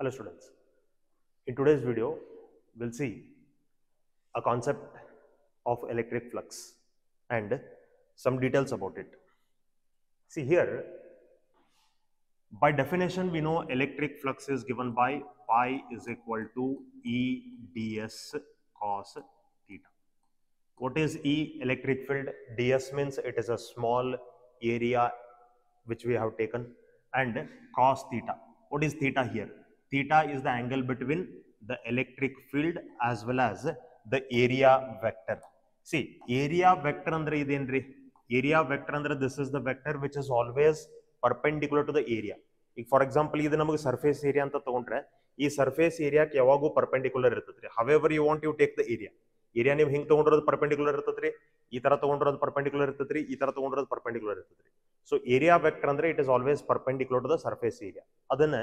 Hello students, in today's video we'll see a concept of electric flux and some details about it. See here, by definition we know electric flux is given by pi is equal to E ds cos theta. What is E electric field? Ds means it is a small area which we have taken, and cos theta. What is theta here? Theta is the angle between the electric field as well as the area vector. See, area vector andre idenri. Area vector andre this is the vector which is always perpendicular to the area. For example, idu namaga surface area anta tagondre, ee surface area ke yavagu perpendicular iruttadri. However you want, you take the area. Area ನೀವು ಹಿಂಗೆ ತಗೊಂಡಿರೋದು perpendicular ಇರ್ತದ್ರಿ, ಈ ತರ ತಗೊಂಡಿರೋದು perpendicular ಇರ್ತದ್ರಿ, ಈ ತರ ತಗೊಂಡಿರೋದು ಪರ್ಪೆಂಡಿಕ್ಯುಲರ್ ಇರ್ತದ್ರಿ. ಸೊ ಏರಿಯಾ ವೆಕ್ಟರ್ ಅಂದ್ರೆ it is always perpendicular to the surface area. ಅದನ್ನ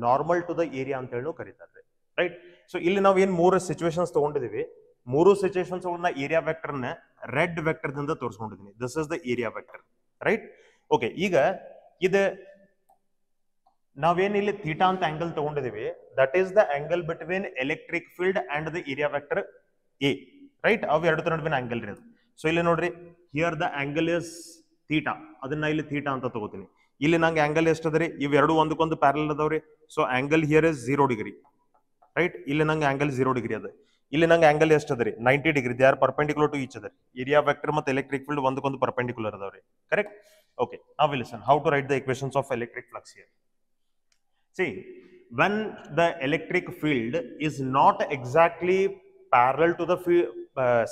ನಾರ್ಮಲ್ ಟು ದ ಏರಿಯಾ ಅಂತ ಹೇಳಿ ಕರೀತಾರೆ, ರೈಟ್. ಸೊ ಇಲ್ಲಿ ನಾವು ಏನ್ ಮೂರು ಸಿಚುವೇಶನ್ಸ್ ತಗೊಂಡಿದೀವಿ, ಮೂರು ಸಿಚುವೇಶನ್ಸ್ ನ ಏರಿಯಾ ವೆಕ್ಟರ್ ನ ರೆಡ್ ವೆಕ್ಟರ್ ದಿಂದ ತೋರಿಸ್ಕೊಂಡಿದ್ದೀನಿ. This is the area vector, right. Okay, ಈಗ ಇದು ನಾವೇನ್ ಇಲ್ಲಿ ಥೀಟಾ ಅಂತ ಆಂಗಲ್ ತಗೊಂಡಿದೀವಿ, that is the angle between electric field and the area vector A, right. ಅವು ಎರಡು ನಡುವಿನ ಆಂಗಲ್ ರೀ ಅದು. ಸೊ ಇಲ್ಲಿ ನೋಡ್ರಿ, here the angle is theta, ಅದನ್ನ ಇಲ್ಲಿ ಥೀಟಾ ಅಂತ ತಗೋತೀನಿ. ಇಲ್ಲಿ ನಂಗೆ ಆಂಗಲ್ ಎಷ್ಟದ್ರಿ, ಇವೆರಡು ಒಂದಕ್ಕೊಂದು ಪ್ಯಾರಲ್ ಅದಾವ್ರಿ. So angle here is 0 degree, right. ಇಲ್ಲಿ ನಂಗೆ ಆಂಗಲ್ 0 ಡಿಗ್ರಿ ಅದ. ಇಲ್ಲಿ ನಂಗೆ ಆಂಗಲ್ ಎಷ್ಟದ್ರಿ, 90 degree. They are perpendicular to each other. Area vector ಮತ್ತು ಎಲೆಕ್ಟ್ರಿಕ್ ಫೀಲ್ಡ್ ಒಂದಕ್ಕೊಂದು ಪರ್ಪೆಂಡಿಕ್ಯುಲರ್ ಅದಾವ್ರಿ, ಕರೆಕ್ಟ್. ಓಕೆ, ನಾವ್ listen how to write the equations of electric flux here. See, when the electric field is not exactly parallel to the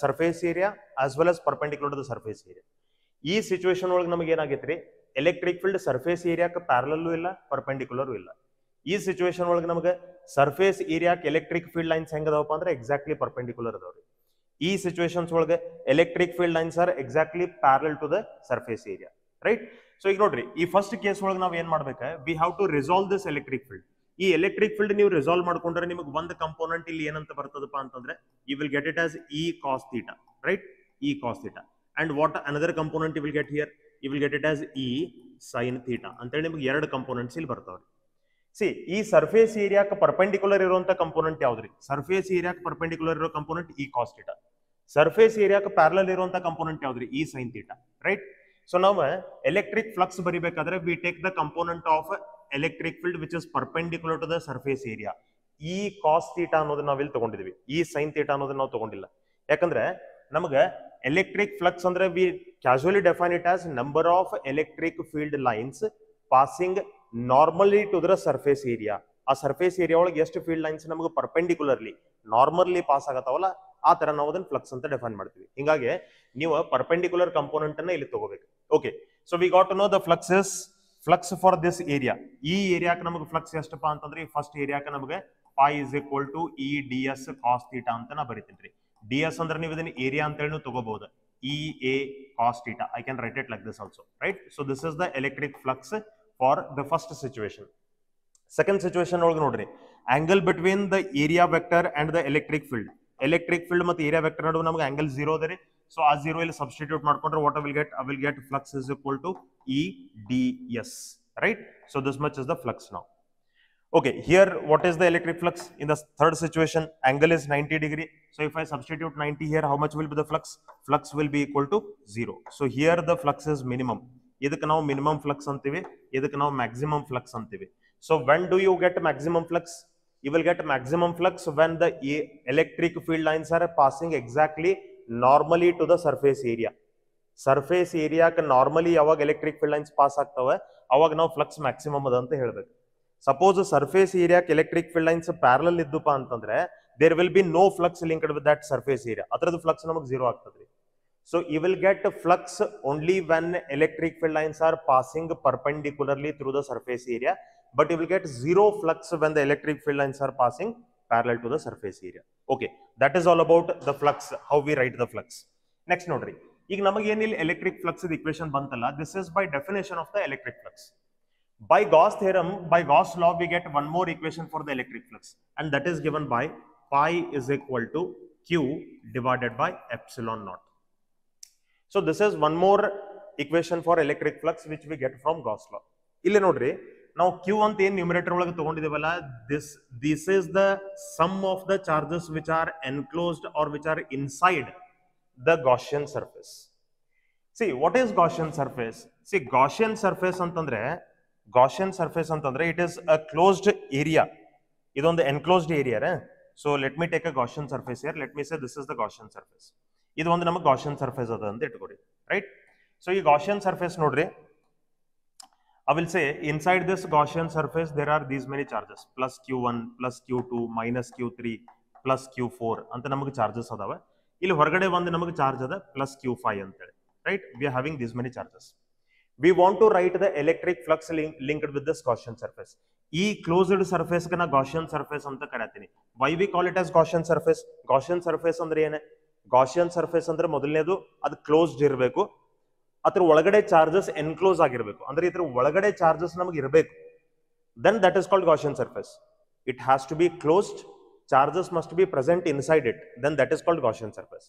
surface area as well as perpendicular to the surface area, ಈ situation ಒಳಗೆ ನಮಗೆ ಏನಾಗೈತ್ರಿ, electric field surface ಏರಿಯಾಕ್ಕೆ ಪ್ಯಾರಲಲ್ಲೂ ಇಲ್ಲ, perpendicular ಇಲ್ಲ. ಈ situation ಒಳಗೆ ನಮಗೆ ಸರ್ಫೇಸ್ ಏರಿಯಾಕ್ಕೆ ಎಲೆಕ್ಟ್ರಿಕ್ ಫೀಲ್ಡ್ ಲೈನ್ಸ್ ಹೆಂಗದವಪ್ಪ ಅಂದ್ರೆ ಎಕ್ಸಾಕ್ಟ್ಲಿ ಪರ್ಪೆಂಡಿಕ್ಯುಲರ್ ಅದಾವ್ರಿ. ಈ ಸಿಚುವೇಶನ್ಸ್ ಒಳಗೆ electric field lines are exactly parallel to the surface area, right. So ಈಗ ನೋಡ್ರಿ, ಈ ಫಸ್ಟ್ ಕೇಸ್ ಒಳಗೆ ನಾವ್ ಏನ್ ಮಾಡ್ಬೇಕ, we have to resolve this electric field. ಈ ಎಲೆಕ್ಟ್ರಿಕ್ ಫೀಲ್ಡ್ ನೀವು ರಿಸಾಲ್ವ್ ಮಾಡ್ಕೊಂಡ್ರೆ ನಿಮಗೆ ಒಂದು ಕಂಪೋನೆಂಟ್ ಇಲ್ಲಿ ಏನಂತ ಬರ್ತದಪ್ಪ ಅಂತಂದ್ರೆ, you will get it as E cos theta, right. E cos theta. And what another component you will get here, you will get it as E sine theta ಅಂತೇಳಿ ನಿಮ್ಗೆ ಎರಡು ಕಂಪೋನೆಂಟ್ಸ್ ಇಲ್ಲಿ ಬರ್ತಾವ್ರಿ. ಸಿ, ಈ ಸರ್ಫೇಸ್ ಏರಿಯಾಕ್ಕೆ perpendicular ಇರುವಂತ component ಯಾವ್ದ್ರಿ, surface ಏರಿಯಾಕ್ಕೆ ಪರ್ಪೆಂಡಿಕ್ಯುಲರ್ ಇರೋ component E cos theta. Surface ಏರಿಯಾಕ್ಕೆ ಪ್ಯಾರಲಲ್ ಇರುವಂತ ಕಂಪೋನೆಂಟ್ ಯಾವ್ದ್ರಿ, E sine theta, right. So ನಾವು ಎಲೆಕ್ಟ್ರಿಕ್ ಫ್ಲಕ್ಸ್ ಬರಿಬೇಕಾದ್ರೆ we take the component of electric field which is perpendicular to the surface area. ಈ cos theta ಅನ್ನೋದನ್ನ ನಾವಿಲ್ಲಿ ತಗೊಂಡಿದ್ವಿ, ಈ ಸೈನ್ ಥೀಟಾ ಅನ್ನೋದನ್ನ ನಾವು ತಗೊಂಡಿಲ್ಲ. ಯಾಕಂದ್ರೆ ನಮಗೆ ಎಲೆಕ್ಟ್ರಿಕ್ ಫ್ಲಕ್ಸ್ ಅಂದ್ರೆ we casually define it as number of electric field lines passing normally to the surface area. ಆ ಸರ್ಫೇಸ್ ಏರಿಯಾ ಒಳಗೆ ಎಷ್ಟು ಫೀಲ್ಡ್ ಲೈನ್ಸ್ ನಮಗೆ ಪರ್ಪೆಂಡಿಕ್ಯುಲರ್ಲಿ ನಾರ್ಮಲಿ ಪಾಸ್ ಆಗತ್ತಾವಲ್ಲ, ಆ ತರ ನಾವು ಅದನ್ನ ಫ್ಲಕ್ಸ್ ಅಂತ ಡಿಫೈನ್ ಮಾಡ್ತೀವಿ. ಹಿಂಗಾಗಿ ನೀವು ಪರ್ಪೆಂಡಿಕ್ಯುಲರ್ ಕಂಪೋನೆಂಟ್ ಅನ್ನ ಇಲ್ಲಿ ತಗೋಬೇಕು. Okay, so we got to know the flux is flux for this area. ಈ ಏರಿಯಾಕ್ಕೆ ನಮಗೆ ಫ್ಲಕ್ಸ್ ಎಷ್ಟಪ್ಪ ಅಂತಂದ್ರೆ, ಈ ಫಸ್ಟ್ ಏರಿಯಾಕ್ಕೆ ನಮಗೆ pi is equal to E d S cos theta ಅಂತ ನಾ ಬರೀತೀನಿ. ಡಿ ಎಸ್ ಅಂದ್ರೆ ನೀವು ಇದನ್ನ ಏರಿಯಾ ಅಂತ ಹೇಳಿ ತಗೋಬಹುದು, E A cos theta. I can write it like this also, right. So this is the electric flux for the first situation. Second situation ಒಳಗೆ ನೋಡ್ರಿ, angle between the area vector and the electric field. Electric field ಮತ್ತು area vector ನಡುವೆ ನಮಗೆ angle 0 ಅದ ರೀ. So ಆ 0 ಇಲ್ಲಿ substitute ಮಾಡ್ಕೊಂಡ್ರೆ what I will get flux is equal to E d s, right. So this much is the flux now. Okay, here what is the electric flux? In the third situation, angle is 90 degree. So if I substitute 90 here, how much will be the flux? Flux will be equal to 0. So here the flux is minimum. ಇದಕ್ಕೆ ನಾವು minimum flux ಅಂತೀವಿ, ಇದಕ್ಕೆ ನಾವು maximum flux ಅಂತೀವಿ. So when do you get maximum flux? You will get maximum flux when the electric field lines are passing exactly normally to the surface area. Surface area ಕ normally ಯಾವಾಗ electric field lines pass ಆಗ್ತವೆ, ಅವಾಗ ನಾವು flux maximum ಅದ ಅಂತ ಹೇಳ್ಬೇಕು. Suppose surface ಏರಿಯಾಕ್ಕೆ electric field lines parallel ಇದ್ದುಪ್ಪ ಅಂತಂದ್ರೆ there will be no flux linked with that surface area. ಅದರದ್ದು ಫ್ಲಕ್ಸ್ ನಮಗೆ 0 ಆಗ್ತದ್ರಿ. So you will get flux only when electric field lines are passing perpendicularly through the surface area, but you will get 0 flux when the electric field lines are passing parallel to the surface area. Okay, that is all about the flux, how we right the flux. Next ನೋಡ್ರಿ, ಈಗ ನಮಗೆ ಏನಿಲ್ಲ electric flux equation ಬಂತಲ್ಲ, this is by definition of the electric flux. By Gauss theorem, by Gauss law, we get one more equation for the electric flux, and that is given by pi is equal to q divided by epsilon naught. So this is one more equation for electric flux which we get from Gauss law. ಇಲ್ಲಿ ನೋಡ್ರಿ, ನಾವು Q ಅಂತ ಏನ್ numerator ಒಳಗೆ ತಗೊಂಡಿದ್ದೇವಲ್ಲ, this is the sum of the charges which are enclosed or which are inside the Gaussian surface. See, what is Gaussian surface? See, Gaussian surface ಅಂತಂದ್ರೆ it is a closed area. ಇದೊಂದು enclosed area. So let me take a Gaussian surface here. Let me say this is the Gaussian surface. ಇದು ಒಂದು ನಮಗೆ Gaussian surface ಅದ ಅಂತ ಇಟ್ಕೊಡಿ, right? So ಈ Gaussian surface ನೋಡ್ರಿ, I will say inside this Gaussian surface there are these many charges, plus Q1, plus Q2, minus Q3, plus Q4 ಅಂತ ನಮಗೆ charges ಅದಾವ. ಇಲ್ಲಿ ಹೊರಗಡೆ ಒಂದು ನಮಗೆ ಚಾರ್ಜ್ ಅದ plus Q5 ಅಂತ ಹೇಳಿ, right? We are having these many charges. We want to write the electric flux linked with this Gaussian surface. ಈ closed surface ಗೆ ನಾ Gaussian surface ಅಂತ ಕರೀತೀನಿ. Why we call it as Gaussian surface? Gaussian surface ಅಂದ್ರೆ ಏನೇ? Gaussian surface ಅಂದ್ರೆ ಮೊದಲನೇದು ಅದು closed ಇರಬೇಕು, ಅದ್ರ ಒಳಗಡೆ ಚಾರ್ಜಸ್ ಎನ್ಕ್ಲೋಸ್ ಆಗಿರಬೇಕು, ಅಂದ್ರೆ ಇದ್ರ ಒಳಗಡೆ ಚಾರ್ಜಸ್ ನಮಗೆ ಇರಬೇಕು. Then that is called Gaussian surface. It has to be closed, charges must be present inside it. Then that is called Gaussian surface.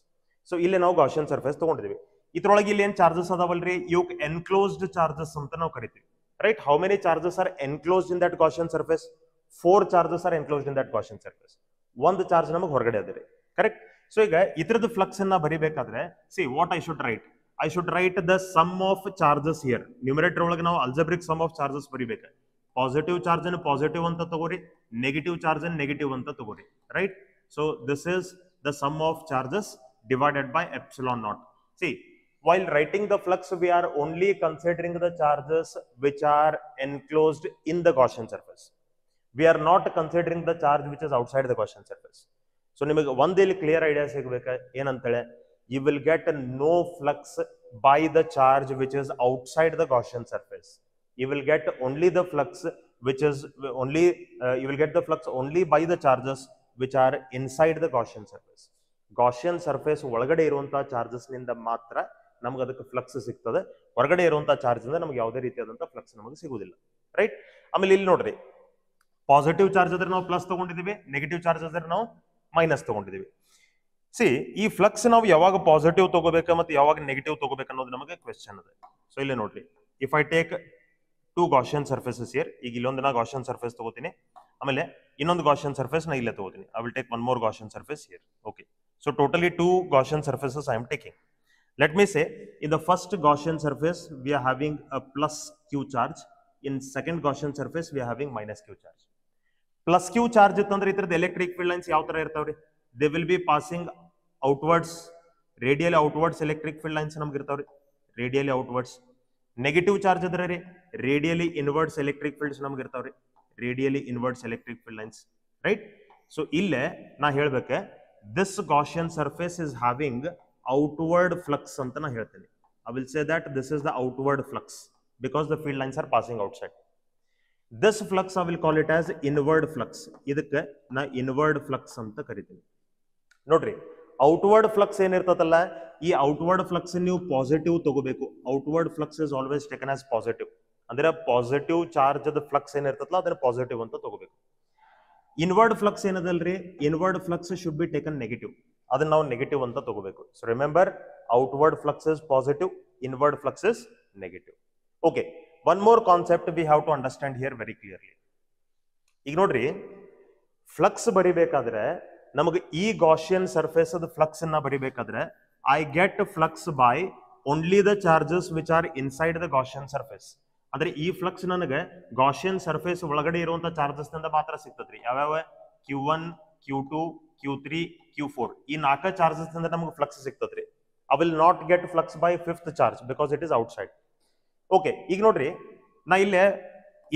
So ಇಲ್ಲಿ ನಾವು Gaussian surface ತಗೊಂಡಿದ್ದೀವಿ. ಇದ್ರೊಳಗೆ ಇಲ್ಲಿ ಏನ್ ಚಾರ್ಜಸ್ ಅದಾವಲ್ರಿ, ಇವ್ ಎನ್ಕ್ಲೋಸ್ಡ್ ಚಾರ್ಜಸ್ ಅಂತ ನಾವು ಕರಿತೀವಿ, right? How many charges are enclosed in that Gaussian surface? 4 charges are enclosed in that Gaussian surface. ಒಂದು ಚಾರ್ಜ್ ನಮಗೆ ಹೊರಗಡೆ ಅದ ರೀ, ಕರೆಕ್ಟ್? ಸೊ ಈಗ ಇದ್ರದ್ದು ಫ್ಲಕ್ಸ್ ಅನ್ನ ಬರಿಬೇಕಾದ್ರೆ, see what I should write. I should write the sum of charges here. Numerator ಒಳಗೆ ನಾವು algebraic sum of charges ಬರಿಬೇಕು. ಪಾಸಿಟಿವ್ ಚಾರ್ಜ್ ಅನ್ನು ಪಾಸಿಟಿವ್ ಅಂತ ತಗೋರಿ, ನೆಗೆಟಿವ್ ಚಾರ್ಜ್ ಅನ್ನು ನೆಗೆಟಿವ್ ಅಂತ ತಗೋರಿ, right? So this is the sum of charges divided by epsilon naught. See, while writing the flux, we are only considering the charges which are enclosed in the Gaussian surface. We are not considering the charge which is outside the Gaussian surface. So ನಿಮಗೆ ಒಂದೇಲಿ clear idea ಸಿಗಬೇಕು ಏನಂತೇಳಿ, you will get no flux by the charge which is outside the Gaussian surface. You will get only the flux which is only you will get the flux only by the charges which are inside the Gaussian surface. Gaussian surface ಒಳಗಡೆ ಇರುವಂತಹ charges ನಿಂದ ಮಾತ್ರ ನಮಗೆ ಅದಕ್ಕೆ flux ಸಿಗ್ತದೆ. ಹೊರಗಡೆ ಇರುವಂತಹ charge ಇಂದ ನಮಗೆ ಯಾವುದೇ ರೀತಿಯಾದಂತಹ ಫ್ಲಕ್ಸ್ ನಮಗೆ ಸಿಗುವುದಿಲ್ಲ, ರೈಟ್? ಆಮೇಲೆ ಇಲ್ಲಿ ನೋಡ್ರಿ, ಪಾಸಿಟಿವ್ ಚಾರ್ಜ್ ಆದ್ರೆ ನಾವು ಪ್ಲಸ್ ತಗೊಂಡಿದ್ದೀವಿ, ನೆಗೆಟಿವ್ ಚಾರ್ಜ್ ಆದ್ರೆ ನಾವು ಮೈನಸ್ ತಗೊಂಡಿದ್ದೀವಿ. ಸಿ, ಈ ಫ್ಲಕ್ಸ್ ನಾವು ಯಾವಾಗ ಪಾಸಿಟಿವ್ ತಗೋಬೇಕು ಮತ್ತೆ ಯಾವಾಗ ನೆಗೆಟಿವ್ ತಗೋಬೇಕು ಅನ್ನೋದು ನಮಗೆ ಕ್ವೆಶ್ಚನ್ ಅದ. ಸೊ ಇಲ್ಲಿ ನೋಡ್ರಿ, if I take 2 Gaussian surfaces here, ಈಗ ಇಲ್ಲೊಂದು ನಾ Gaussian surface ತಗೋತೀನಿ, ಆಮೇಲೆ ಇನ್ನೊಂದು Gaussian surface ನಾ ಇಲ್ಲೇ ತಗೋತೀನಿ. I will take one more Gaussian surface here. Okay, so totally 2 Gaussian surfaces I am taking. Let me say, in the first Gaussian surface we are having a plus Q charge, in second Gaussian surface we are having minus Q charge. Plus Q charge ಇತ್ತಂದ್ರೆ ಇದ್ರದ್ದು electric field lines ಯಾವ ತರ ಇರ್ತಾವ್ರಿ? They will be passing outwards, radially outwards electric field lines ನಮ್ಗೆ ಇರ್ತಾವ್ರಿ, radially outwards. Negative charge ಇದ್ರೆ ರೀ, radially inwards electric fields ನಮ್ಗೆ ಇರ್ತಾವ್ರಿ, radially inwards electric field lines, right? So ಇಲ್ಲೇ ನಾ ಹೇಳ್ಬೇಕೆ, this Gaussian surface is having outward flux ಅಂತ ನಾ ಹೇಳ್ತೇನೆ. I will say that this is the outward flux because the field lines are passing outside. This flux I will call it as inward flux. ಇದಕ್ಕೆ ನಾ inward flux ಅಂತ ಕರಿತೀನಿ. ನೋಡ್ರಿ, outward flux ಏನಿರ್ತದಲ್ಲ, ಈ ಔಟ್ವರ್ಡ್ ಫ್ಲಕ್ಸ್ ನೀವು positive ತಗೋಬೇಕು. Outward flux is always taken as positive, ಅಂದ್ರೆ ಪಾಸಿಟಿವ್ ಚಾರ್ಜ್ ಫ್ಲಕ್ಸ್ ಏನಿರ್ತದಲ್ಲ ಅದನ್ನ ಪಾಸಿಟಿವ್ ಅಂತ ತಗೋಬೇಕು. ಇನ್ವರ್ಡ್ ಫ್ಲಕ್ಸ್ ಏನದಲ್ರಿ, inward flux should be taken negative, ಅದನ್ನ ನಾವು ನೆಗೆಟಿವ್ ಅಂತ ತಗೋಬೇಕು. So remember, outward flux is positive, inward flux is negative. Okay, one more concept we have to understand here very clearly. ಈಗ ನೋಡ್ರಿ, flux ಬರಿಬೇಕಾದ್ರೆ ನಮಗೆ ಈ Gaussian surface ಅದ flux ಅನ್ನ ಬರಿಬೇಕಾದ್ರೆ I get flux by only the charges which are inside the Gaussian surface. ಅಂದ್ರೆ ಈ flux ನನಗೆ Gaussian surface ಒಳಗಡೆ ಇರುವಂತ ಚಾರ್ಜಸ್ ನಿಂದ ಮಾತ್ರ ಸಿಗ್ತದ್ರಿ. ಯಾವ್ಯಾವ? Q1, Q2, Q3, Q4 ಈ 4 ಚಾರ್ಜಸ್ ನಿಂದ ನಮಗೆ ಫ್ಲಕ್ಸ್ ಸಿಗ್ತದ್ರಿ. I will not get flux by 5th charge because it is outside. Okay, ಈಗ ನೋಡ್ರಿ, ನಾ ಇಲ್ಲೇ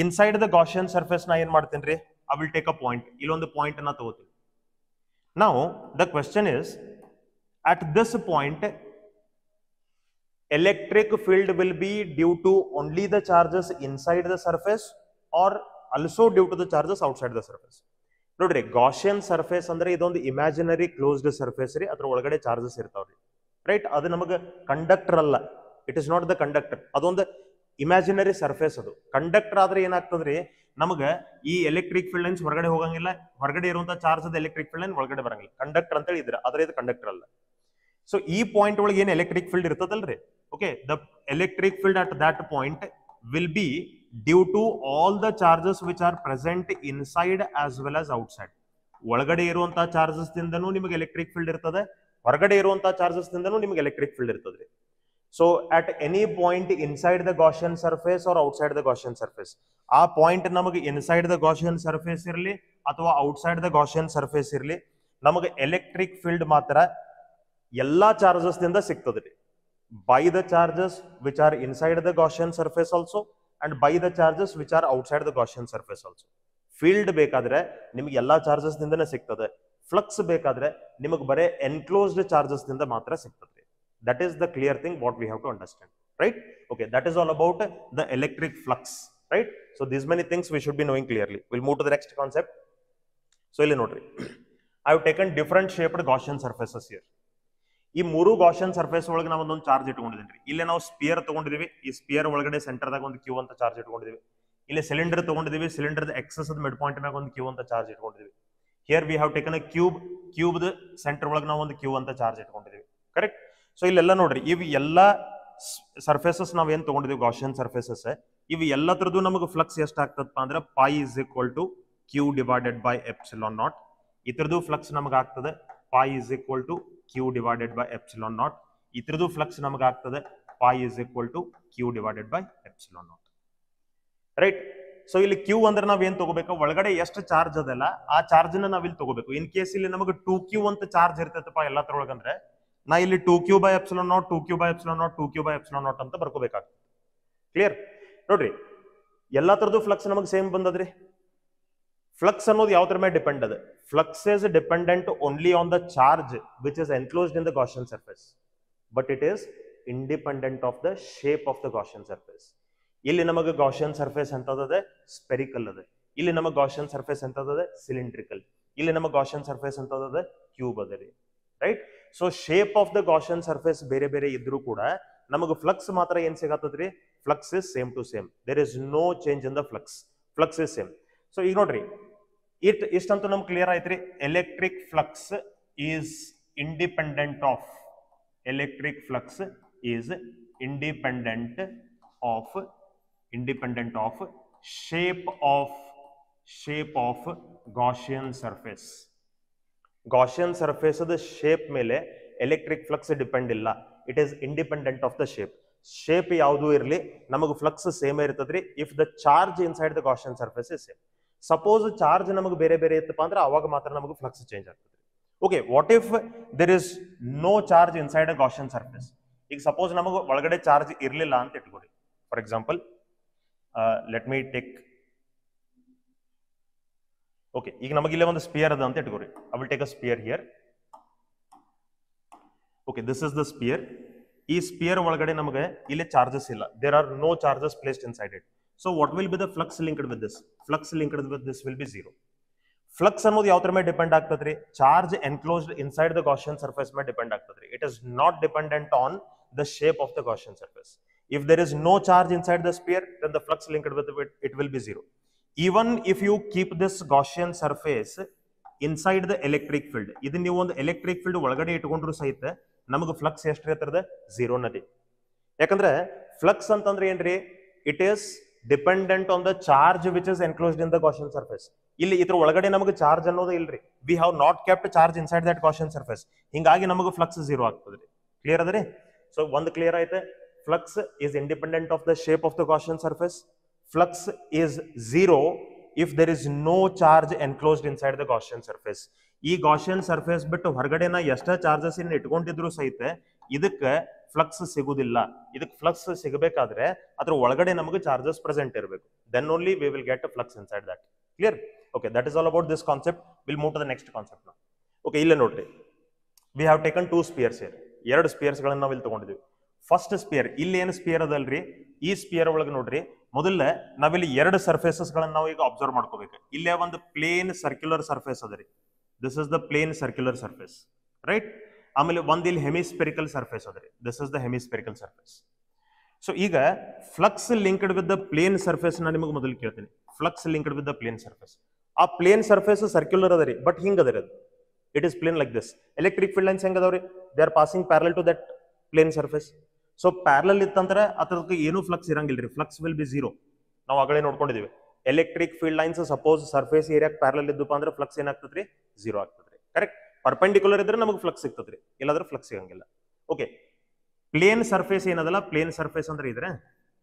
ಇನ್ಸೈಡ್ ದ Gaussian surface ನಾ ಏನ್ ಮಾಡ್ತೇನ್ರಿ, I will take a point, ಇಲ್ಲೊಂದು ಪಾಯಿಂಟ್ ಅನ್ನ ತಗೋತೀನಿ. Now the question is, at this point electric field will be due to only the charges inside the surface or also due to the charges outside the surface. ನೋಡ್ರಿ, Gaussian surface ಅಂದ್ರೆ ಇದೊಂದು imaginary closed surface ರೀ, ಅದ್ರ ಒಳಗಡೆ charges ಇರ್ತಾವ್ರಿ, right? ಅದು ನಮಗೆ conductor ಅಲ್ಲ, it is not the conductor, ಅದೊಂದು ಇಮ್ಯಾಜಿನರಿ ಸರ್ಫೇಸ್. ಅದು ಕಂಡಕ್ಟರ್ ಆದ್ರೆ ಏನಾಗ್ತದ್ರಿ, ನಮಗೆ ಈ ಎಲೆಕ್ಟ್ರಿಕ್ ಫೀಲ್ಡ್ ಲೈನ್ಸ್ ಹೊರಗಡೆ ಹೋಗಂಗಿಲ್ಲ, ಹೊರಗಡೆ ಇರುವಂತ ಚಾರ್ಜ್ ಅದ ಎಲೆಕ್ಟ್ರಿಕ್ ಫೀಲ್ಡ್ ಲೈನ್ ಒಳಗಡೆ ಬರಂಗಿಲ್ಲ. ಕಂಡಕ್ಟರ್ ಅಂತ ಹೇಳಿದ್ರೆ ಆದ್ರೆ ಇದು ಕಂಡಕ್ಟರ್ ಅಲ್ಲ. ಸೊ ಈ ಪಾಯಿಂಟ್ ಒಳಗೆ ಏನ್ ಎಲೆಕ್ಟ್ರಿಕ್ ಫೀಲ್ಡ್ ಇರ್ತದಲ್ರಿ, okay, the electric field at that point will be due to all the charges which are present inside as well as outside. ಒಳಗಡೆ ಇರುವಂತಹ ಚಾರ್ಜಸ್ ದಿಂದನೂ ನಿಮಗೆ ಎಲೆಕ್ಟ್ರಿಕ್ ಫೀಲ್ಡ್ ಇರ್ತದೆ, ಹೊರಗಡೆ ಇರುವಂತಹ ಚಾರ್ಜಸ್ ದಿಂದನೂ ನಿಮಗೆ ಎಲೆಕ್ಟ್ರಿಕ್ ಫೀಲ್ಡ್ ಇರ್ತದೆ. So at any point inside the Gaussian surface or outside the Gaussian surface, ಆ ಪಾಯಿಂಟ್ ನಮಗೆ ಇನ್ಸೈಡ್ ದ ಗಾಷಿಯನ್ ಸರ್ಫೇಸ್ ಇರಲಿ ಅಥವಾ ಔಟ್ಸೈಡ್ ದ ಗಾಷಿಯನ್ ಸರ್ಫೇಸ್ ಇರಲಿ, ನಮಗೆ ಎಲೆಕ್ಟ್ರಿಕ್ ಫೀಲ್ಡ್ ಮಾತ್ರ ಎಲ್ಲಾ ಚಾರ್ಜಸ್ ದಿಂದ ಸಿಗ್ತದೆ. By the charges which are inside the Gaussian surface also and by the charges which are outside the Gaussian surface also. Field ಬೇಕಾದ್ರೆ ನಿಮಗೆ ಎಲ್ಲಾ ಚಾರ್ಜಸ್ ದಿಂದನೇ ಸಿಗ್ತದೆ, ಫ್ಲಕ್ಸ್ ಬೇಕಾದ್ರೆ ನಿಮಗೆ ಬರೇ ಎನ್ಕ್ಲೋಸ್ಡ್ ಚಾರ್ಜಸ್ ದಿಂದ ಮಾತ್ರ ಸಿಗ್ತದೆ. That is the clear thing what we have to understand, right? Okay, that is all about the electric flux, right? So these many things we should be knowing clearly. We'll move to the next concept. So ಇಲ್ಲಿ ನೋಡ್ರಿ, I have taken different shaped Gaussian surfaces here. ಈ ಮೂರು Gaussian surface ಒಳಗೆ ನಾವು ಒಂದೊಂದು charge ಇಟ್ಕೊಂಡಿದ್ದೀವಿ. ಇಲ್ಲಿ ನಾವು ಸ್ಪಿಯರ್ ತಗೊಂಡಿದೀವಿ, ಈ ಸ್ಪಿಯರ್ ಒಳಗಡೆ ಸೆಂಟರ್ದಾಗ ಒಂದು ಕ್ಯೂ ಅಂತ ಚಾರ್ಜ್ ಇಟ್ಕೊಂಡಿದೀವಿ. ಇಲ್ಲಿ ಸಿಲಿಂಡರ್ ತಗೊಂಡಿದೀವಿ, ಸಿಲಿಂಡರ್ ಎಕ್ಸಸ್ ಮಿಡ್ ಪಾಯಿಂಟ್ ಮ್ಯಾಗ ಒಂದು ಕ್ಯೂ ಅಂತ ಚಾರ್ಜ್ ಇಟ್ಕೊಂಡಿದೀವಿ. Here we have taken a cube, ಕ್ಯೂಬ್ದ ಸೆಂಟರ್ ಒಳಗೆ ನಾವು ಒಂದು ಕ್ಯೂ ಅಂತ ಚಾರ್ಜ್ ಇಟ್ಕೊಂಡಿದೀವಿ. ಕರೆಕ್ಟ್? ಸೊ ಇಲ್ಲೆಲ್ಲ ನೋಡ್ರಿ, ಇವು ಎಲ್ಲಾ ಸರ್ಫೇಸಸ್ ನಾವ್ ಏನ್ ತಗೊಂಡಿದೀವಿ ಗಾಷಿಯನ್ ಸರ್ಫೇಸಸ್, ಇವು ಎಲ್ಲತ್ರದ್ದು ನಮಗೆ ಫ್ಲಕ್ಸ್ ಎಷ್ಟಾಗ್ತದಪ್ಪ ಅಂದ್ರೆ π = q divided by epsilon not. ಇದ್ರದ್ದು ಫ್ಲಕ್ಸ್ ನಮಗೆ ಆಗ್ತದೆ π = q divided by epsilon not. ಇದ್ರದ್ದು ಫ್ಲಕ್ಸ್ ನಮಗೆ ಆಗ್ತದೆ π = q divided by epsilon not. Right? So ಇಲ್ಲಿ ಕ್ಯೂ ಅಂದ್ರೆ ನಾವ್ ಏನ್ ತಗೋಬೇಕು, ಒಳಗಡೆ ಎಷ್ಟು ಚಾರ್ಜ್ ಅದಲ್ಲ ಆ ಚಾರ್ಜ್ ನ ನಾವ್ ಇಲ್ಲಿ ತಗೋಬೇಕು. ಇನ್ ಕೇಸ್ ಇಲ್ಲಿ ನಮಗೆ 2q ಅಂತ ಚಾರ್ಜ್ ಇರ್ತೈತಪ್ಪ ಎಲ್ಲತ್ರೊಳಗಂದ್ರೆ, ನಾ ಇಲ್ಲಿ 2q by epsilon not 2q by epsilon not 2q by epsilon not ಅಂತ ಬರ್ಕೋಬೇಕಾಗ್ತದೆ. ಕ್ಲಿಯರ್? ನೋಡ್ರಿ, ಎಲ್ಲಾ ತರದ್ದು ಫ್ಲಕ್ಸ್ ನಮಗೆ ಸೇಮ್ ಬಂದದ್ರಿ. ಫ್ಲಕ್ಸ್ ಅನ್ನೋದು ಯಾವ ತರ ಮೇಲೆ ಡಿಪೆಂಡ್ ಅದ? Flux is dependent only on the charge which is enclosed in the Gaussian surface, but it is independent of the shape of the Gaussian surface. ಇಲ್ಲಿ ನಮಗೆ ಗಾಷಿಯನ್ ಸರ್ಫೇಸ್ ಎಂತದ? ಸ್ಪೆರಿಕಲ್ ಅದ. ಇಲ್ಲಿ ನಮಗೆ ಗಾಷಿಯನ್ ಸರ್ಫೇಸ್ ಎಂತದ? Cylindrical. ಇಲ್ಲಿ ನಮಗೆ Gaussian surface ಎಂತದ? ಕ್ಯೂಬ್ ಅದ ರೀ. Right? So shape of the Gaussian surface ಬೇರೆ ಬೇರೆ ಇದ್ರೂ ಕೂಡ ನಮಗೆ ಫ್ಲಕ್ಸ್ ಮಾತ್ರ ಏನ್ ಸಿಗತ್ತದ್ರಿ? Flux is same to same. There is no change in the flux. Flux is same. So ಈಗ ನೋಡ್ರಿ, ಇಷ್ಟಂತೂ ನಮ್ಗೆ ಕ್ಲಿಯರ್ ಆಯ್ತ್ರಿ. Electric flux is independent of, electric flux is independent of shape of Gaussian surface. Gaussian surface the shape ಮೇಲೆ electric flux depend ಇಲ್ಲ. It is independent of the shape. Shape ಯಾವುದು ಇರಲಿ ನಮಗೆ ಫ್ಲಕ್ಸ್ ಸೇಮ್ ಇರ್ತದ್ರಿ if the charge inside the Gaussian surface is same. Suppose charge ನಮಗೆ ಬೇರೆ ಬೇರೆ ಇತ್ತಪ್ಪ ಅಂದ್ರೆ ಅವಾಗ ಮಾತ್ರ ನಮಗೆ ಫ್ಲಕ್ಸ್ ಚೇಂಜ್ ಆಗ್ತದೆ. Okay, what if there is no charge inside a Gaussian surface? ಈಗ ಸಪೋಸ್ ನಮಗೆ ಒಳಗಡೆ ಚಾರ್ಜ್ ಇರಲಿಲ್ಲ ಅಂತ ಇಟ್ಕೊಡಿ. For example, let me take, okay, ಈಗ ನಮಗೆ ಇಲ್ಲೇ ಒಂದು ಸ್ಪಿಯರ್ ಅದ ಅಂತ ಇಟ್ಕೊರಿ. I will take a sphere here. Okay, this is the sphere. ಈ ಸ್ಪಿಯರ್ ಒಳಗಡೆ ನಮಗೆ ಇಲ್ಲಿ ಚಾರ್ಜಸ್ ಇಲ್ಲ. There are no charges placed inside it. So what will be the flux linked with this? Flux linked with this will be 0. Flux ಅನ್ನೋದು ಯಾವ ತರ ಮೇಲೆ depend ಆಗ್ತದ್ರಿ? Charge enclosed inside the Gaussian surface ಮೇಲೆ depend ಆಗ್ತದ್ರಿ. It is not dependent on the shape of the Gaussian surface. If there is no charge inside the sphere, then the flux linked with it will be 0. Even if you keep this Gaussian surface inside the electric field, ಇದನ್ನ ನೀವು ಒಂದು electric field ಒಳಗಡೆ ಇಟ್ಕೊಂಡ್ರು ಸಹಿತ ನಮಗೆ flux ಎಷ್ಟು ಇರ್ತದೆ? 0 ನದಿ. ಯಾಕಂದ್ರೆ ಫ್ಲಕ್ಸ್ ಅಂತಂದ್ರೆ ಏನ್ರಿ? It is dependent on the charge which is enclosed in the Gaussian surface. ಇಲ್ಲಿ ಇದ್ರ ಒಳಗಡೆ ನಮಗೆ ಚಾರ್ಜ್ ಅನ್ನೋದು ಇಲ್ರಿ. We have not kept charge inside that Gaussian surface. ಹಿಂಗಾಗಿ ನಮಗೆ ಫ್ಲಕ್ಸ್ 0 ಆಗ್ತದ್ರಿ. ಕ್ಲಿಯರ್ ಅದರಿ? ಸೊ ಒಂದು ಕ್ಲಿಯರ್ ಆಯ್ತು. Flux is independent of the shape of the Gaussian surface. Flux is 0 if there is no charge enclosed inside the Gaussian surface. ಈ Gaussian surface ಬಿಟ್ಟು ಹೊರಗಡೆ ನಾ ಎಷ್ಟೇ ಚಾರ್ಜಸ್ ಇನ್ನು ಇಟ್ಕೊಂಡಿದ್ರು ಸಹಿತ ಇದಕ್ಕೆ ಫ್ಲಕ್ಸ್ ಸಿಗುದಿಲ್ಲ. ಇದಕ್ಕೆ ಫ್ಲಕ್ಸ್ ಸಿಗಬೇಕಾದ್ರೆ ಅದ್ರ ಒಳಗಡೆ ನಮಗೆ ಚಾರ್ಜಸ್ ಪ್ರೆಸೆಂಟ್ ಇರಬೇಕು. Then only we will get a flux inside that. Clear? Okay, that is all about this concept. We'll move to the next concept now. Okay, ಇಲ್ಲೇ ನೋಡ್ರಿ, we have taken 2 spheres here. 2 spheres ಗಳನ್ನ ನಾವು ಇಲ್ಲಿ ತಗೊಂಡಿದ್ವಿ. First spear, ಇಲ್ಲಿ ಏನು spear ಅದಲ್ರಿ, ಈ spear ಒಳಗೆ ನೋಡ್ರಿ, ಮೊದಲ ನಾವಿಲ್ಲಿ 2 ಸರ್ಫೇಸಸ್ ಗಳನ್ನ ನಾವು ಈಗ ಅಬ್ಸರ್ವ್ ಮಾಡ್ಕೋಬೇಕು. ಇಲ್ಲೇ ಒಂದು ಪ್ಲೇನ್ ಸರ್ಕ್ಯುಲರ್ ಸರ್ಫೇಸ್ ಅದರಿ. This is the plane circular surface, right? ಆಮೇಲೆ ಒಂದು ಇಲ್ಲಿ ಹೆಮಿಸ್ಪೆರಿಕಲ್ ಸರ್ಫೇಸ್ ಅದರಿ. This is the hemispherical surface. So ಈಗ flux linked with the plane surface ನಾನು ನಿಮಗೆ ಮೊದಲು ಕೇಳ್ತೀನಿ. Flux linked with the plane surface. ಆ ಪ್ಲೇನ್ ಸರ್ಫೇಸ್ ಸರ್ಕ್ಯುಲರ್ ಅದರಿ, ಬಟ್ ಹಿಂಗ ಅದರಿ ಅದು. It is plane like this. Electric field lines ಹೆಂಗ ಅದಾವ್ರಿ? They are passing parallel to that plane surface. So parallel ಇತ್ತಂದ್ರೆ ಅದಕ್ಕೆ ಏನು ಫ್ಲಕ್ಸ್ ಇರಂಗಿಲ್ರಿ. Flux will be 0. ನಾವು ಆಗಲೇ ನೋಡ್ಕೊಂಡಿದೀವಿ. Electric field lines suppose surface ಏರಿಯಾಕ್ ಪ್ಯಾರಲಲ್ ಇದ್ದಪ್ಪ ಅಂದ್ರೆ ಫ್ಲಕ್ಸ್ ಏನಾಗ್ತದ್ರಿ, ಜೀರೋ ಆಗ್ತದ್ರಿ. ಕರೆಕ್ಟ್. ಪರ್ಪೆಂಡಿಕ್ಯುಲರ್ ಇದ್ರೆ ನಮಗೆ ಫ್ಲಕ್ಸ್ ಸಿಗ್ತದ್ರಿ, ಇಲ್ಲಾಂದ್ರೆ ಫ್ಲಕ್ಸ್ ಸಿಗಂಗಿಲ್ಲ. ಓಕೆ, ಪ್ಲೇನ್ ಸರ್ಫೇಸ್ ಏನದಲ್ಲ, ಪ್ಲೇನ್ ಸರ್ಫೇಸ್ ಅಂದ್ರೆ ಇದ್ರೆ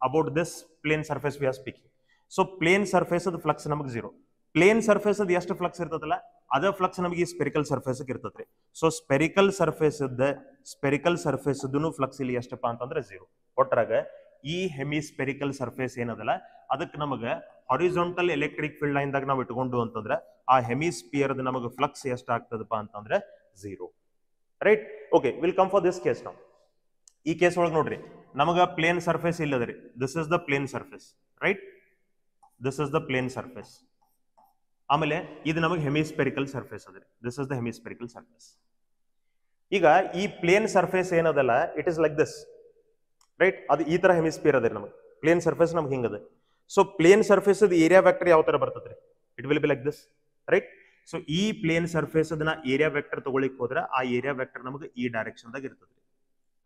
about this plane surface we are speaking. So plane surface ಅದು ಫ್ಲಕ್ಸ್ ನಮಗೆ ಜೀರೋ. ಪ್ಲೇನ್ ಸರ್ಫೇಸ್ ಅದು ಎಷ್ಟು ಫ್ಲಕ್ಸ್ ಇರ್ತದಲ್ಲ ಅದ ಫ್ಲಕ್ಸ್ ನಮಗೆ ಸ್ಪೆರಿಕಲ್ ಸರ್ಫೇಸ್ ಇರ್ತದ್ರಿ. ಸೊ ಸ್ಪೆರಿಕಲ್ ಸರ್ಫೇಸ್ ಫ್ಲಕ್ಸ್ ಇಲ್ಲಿ ಎಷ್ಟಪ್ಪ ಅಂತಂದ್ರೆ ಜೀರೋ. ಒಟ್ರಾಗ ಈ ಹೆಮಿಸ್ಪೆರಿಕಲ್ ಸರ್ಫೇಸ್ ಏನದಲ್ಲ ಅದಕ್ಕೆ ನಮಗೆ ಹಾರಿಜಾಂಟಲ್ ಎಲೆಕ್ಟ್ರಿಕ್ ಫೀಲ್ಡ್ ಲೈನ್ ದಾಗ ನಾವು ಇಟ್ಕೊಂಡು ಅಂತಂದ್ರೆ ಆ ಹೆಮಿಸ್ಪಿಯರ್ ನಮಗೆ ಫ್ಲಕ್ಸ್ ಎಷ್ಟು ಆಗ್ತದಪ್ಪ ಅಂತಂದ್ರೆ zero. Right. Okay, will come for this case ನಾವು. ಈ ಕೇಸ್ ಒಳಗೆ ನೋಡ್ರಿ, ನಮಗ ಪ್ಲೇನ್ ಸರ್ಫೇಸ್ ಇಲ್ಲದ್ರಿ. This is the plane surface, right. This is the plane surface. ಆಮೇಲೆ ಇದು ನಮಗೆ ಹೆಮಿಸ್ಪೆರಿಕಲ್ ಸರ್ಫೇಸ್ ಅದ್ರಿ. This is the hemispherical surface. ಈಗ ಈ ಪ್ಲೇನ್ ಸರ್ಫೇಸ್ ಏನದಲ್ಲ it is like this, right. ಅದು ಈ ತರ ಹೆಮಿಸ್ಪಿಯರ್ ಅದ್ರಿ. ನಮಗೆ ಪ್ಲೇನ್ ಸರ್ಫೇಸ್ ನಮ್ಗೆ ಹಿಂಗದ. ಸೊ ಪ್ಲೇನ್ ಸರ್ಫೇಸ್ ಏರಿಯಾ ವೆಕ್ಟರ್ ಯಾವ ತರ ಬರ್ತದ್ರಿ, it will be like this, right. So ಈ ಪ್ಲೇನ್ ಸರ್ಫೇಸ್ ಅದನ್ನ ಏರಿಯಾ ವೆಕ್ಟರ್ ತಗೊಳಿಕ್ ಹೋದ್ರೆ ಆ ಏರಿಯಾ ವೆಕ್ಟರ್ ನಮಗೆ ಈ ಡೈರೆಕ್ಷನ್ ದಾಗ ಇರ್ತದ್ರಿ.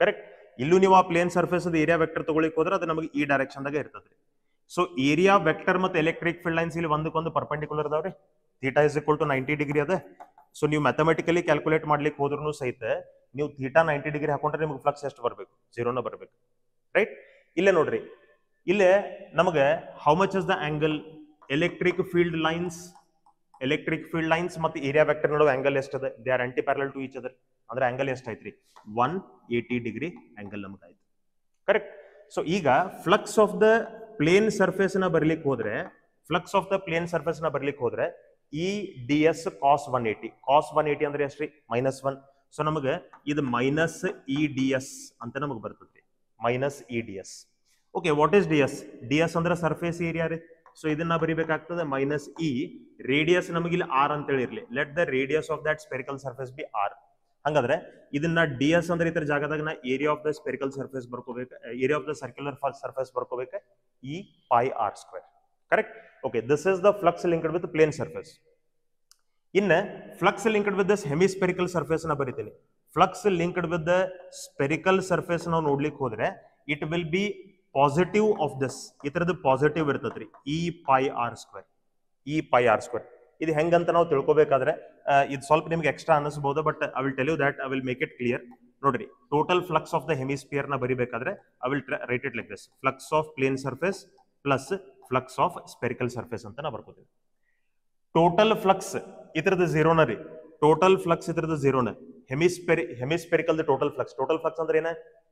ಕರೆಕ್ಟ್. ಇಲ್ಲೂ ನೀವು ಆ ಪ್ಲೇನ್ ಸರ್ಫೇಸ್ ಏರಿಯಾ ವೆಕ್ಟರ್ ತಗೊಳಿಕ್ ಹೋದ್ರೆ ಅದು ನಮಗೆ ಈ ಡೈರೆಕ್ಷನ್ ದಾಗ ಇರ್ತದ್ರಿ. ಸೊ ಏರಿಯಾ ವೆಕ್ಟರ್ ಮತ್ತೆ ಎಲೆಕ್ಟ್ರಿಕ್ ಫೀಲ್ಡ್ ಲೈನ್ಸ್ ಇಲ್ಲಿ ಒಂದಕ್ಕೊಂದು ಪರ್ಪೆಂಡಿಕ್ಯುಲರ್ ಅದಾವ್ರಿ. Theta is equal to 90 degree ಅದ. ಸೊ ನೀವು ಮ್ಯಾಥಮೆಟಿಕಲಿ ಕ್ಯಾಲ್ಕುಲೇಟ್ ಮಾಡ್ಲಿಕ್ಕೆ ಹೋದ್ರೂ ಸಹಿತ ನೀವು ಥೀಟಾ 90 ಡಿಗ್ರಿ ಹಾಕೊಂಡ್ರೆ ನಿಮ್ಗೆ ಫ್ಲಕ್ಸ್ ಎಷ್ಟು ಬರಬೇಕು, ಜೀರೋನ ಬರಬೇಕು, ರೈಟ್. ಇಲ್ಲೇ ನೋಡ್ರಿ, ಇಲ್ಲೇ ನಮಗೆ how much is the angle, electric field lines ಮತ್ತೆ ಏರಿಯಾ ವೆಕ್ಟರ್ ನಡುವೆ ಆಂಗಲ್ ಎಷ್ಟದ, they are anti parallel to each other. ಅಂದ್ರೆ ಆಂಗಲ್ ಎಷ್ಟಾಯ್ತ್ರಿ, 180 ಡಿಗ್ರಿ ಆಂಗಲ್ ನಮ್ಗೆ ಆಯ್ತು. ಕರೆಕ್ಟ್. ಸೊ ಈಗ flux of the plane surface ನ ಬರ್ಲಿಕ್ಕೆ ಹೋದ್ರೆ ಈ ಡಿ ಎಸ್ ಕಾಸ್ 180 ಅಂದ್ರೆ ಎಷ್ಟ್ರಿ, -1. ಸೊ ನಮಗೆ ಇದು ಮೈನಸ್ ಇ ಡಿ ಎಸ್ ಅಂತ ನಮಗೆ ಬರ್ತದ್ರಿ, minus E d S. Okay, what is d S? D S ಅಂದ್ರೆ ಸರ್ಫೇಸ್ ಏರಿಯಾ ರೀ. ಸೊ ಇದನ್ನ ಬರಿಬೇಕಾಗ್ತದೆ ಮೈನಸ್ ಇ ರೇಡಿಯಸ್ ನಮಗೆ ಇಲ್ಲಿ ಆರ್ ಅಂತ ಹೇಳಿರ್ಲಿ. Let the radius of that spherical surface be R. ಹಂಗಾದ್ರೆ ಇದನ್ನ ಡಿ ಎಸ್ ಅಂದ್ರೆ ಇತರ ಜಾಗದಾಗ ನಾ area of the spherical surface ಬರ್ಕೋಬೇಕು, area of the circular surface ಬರ್ಕೋಬೇಕು, E pi R square. Correct. Okay, this is the flux linked with plane surface. ಇನ್ನ flux linked with this hemispherical surface ನ ಬರಿತೀನಿ. Flux linked with the spherical surface ನಾವು ನೋಡ್ಲಿಕ್ಕೆ ಹೋದ್ರೆ it will be positive of this. ಈ ತರದ್ದು positive ಇರ್ತದ್ರಿ, E pi R square. ಇದು ಹೆಂಗಂತ ನಾವು ತಿಳ್ಕೊಬೇಕಾದ್ರೆ ಇದು ಸ್ವಲ್ಪ ನಿಮ್ಗೆ ಎಕ್ಸ್ಟ್ರಾ ಅನಿಸಬಹುದು, but I will tell you that, I will make it clear. ನೋಡ್ರಿ, total flux of the hemisphere ನ ಬರಿಬೇಕಾದ್ರೆ I will write it like this, flux of plane surface plus flux of spherical surface ಅಂತ ನಾ ಬರ್ಕೋತೀವಿ. Total flux ಇದ್ರದ್ದು ಜೀರೋನ ರೀ, total flux ಇದ್ರದ್ದು ಜೀರೋನ. ಹೆಮಿಸ್ಪೆರಿಕಲ್ total flux ಅಂದ್ರೆ ಏನ,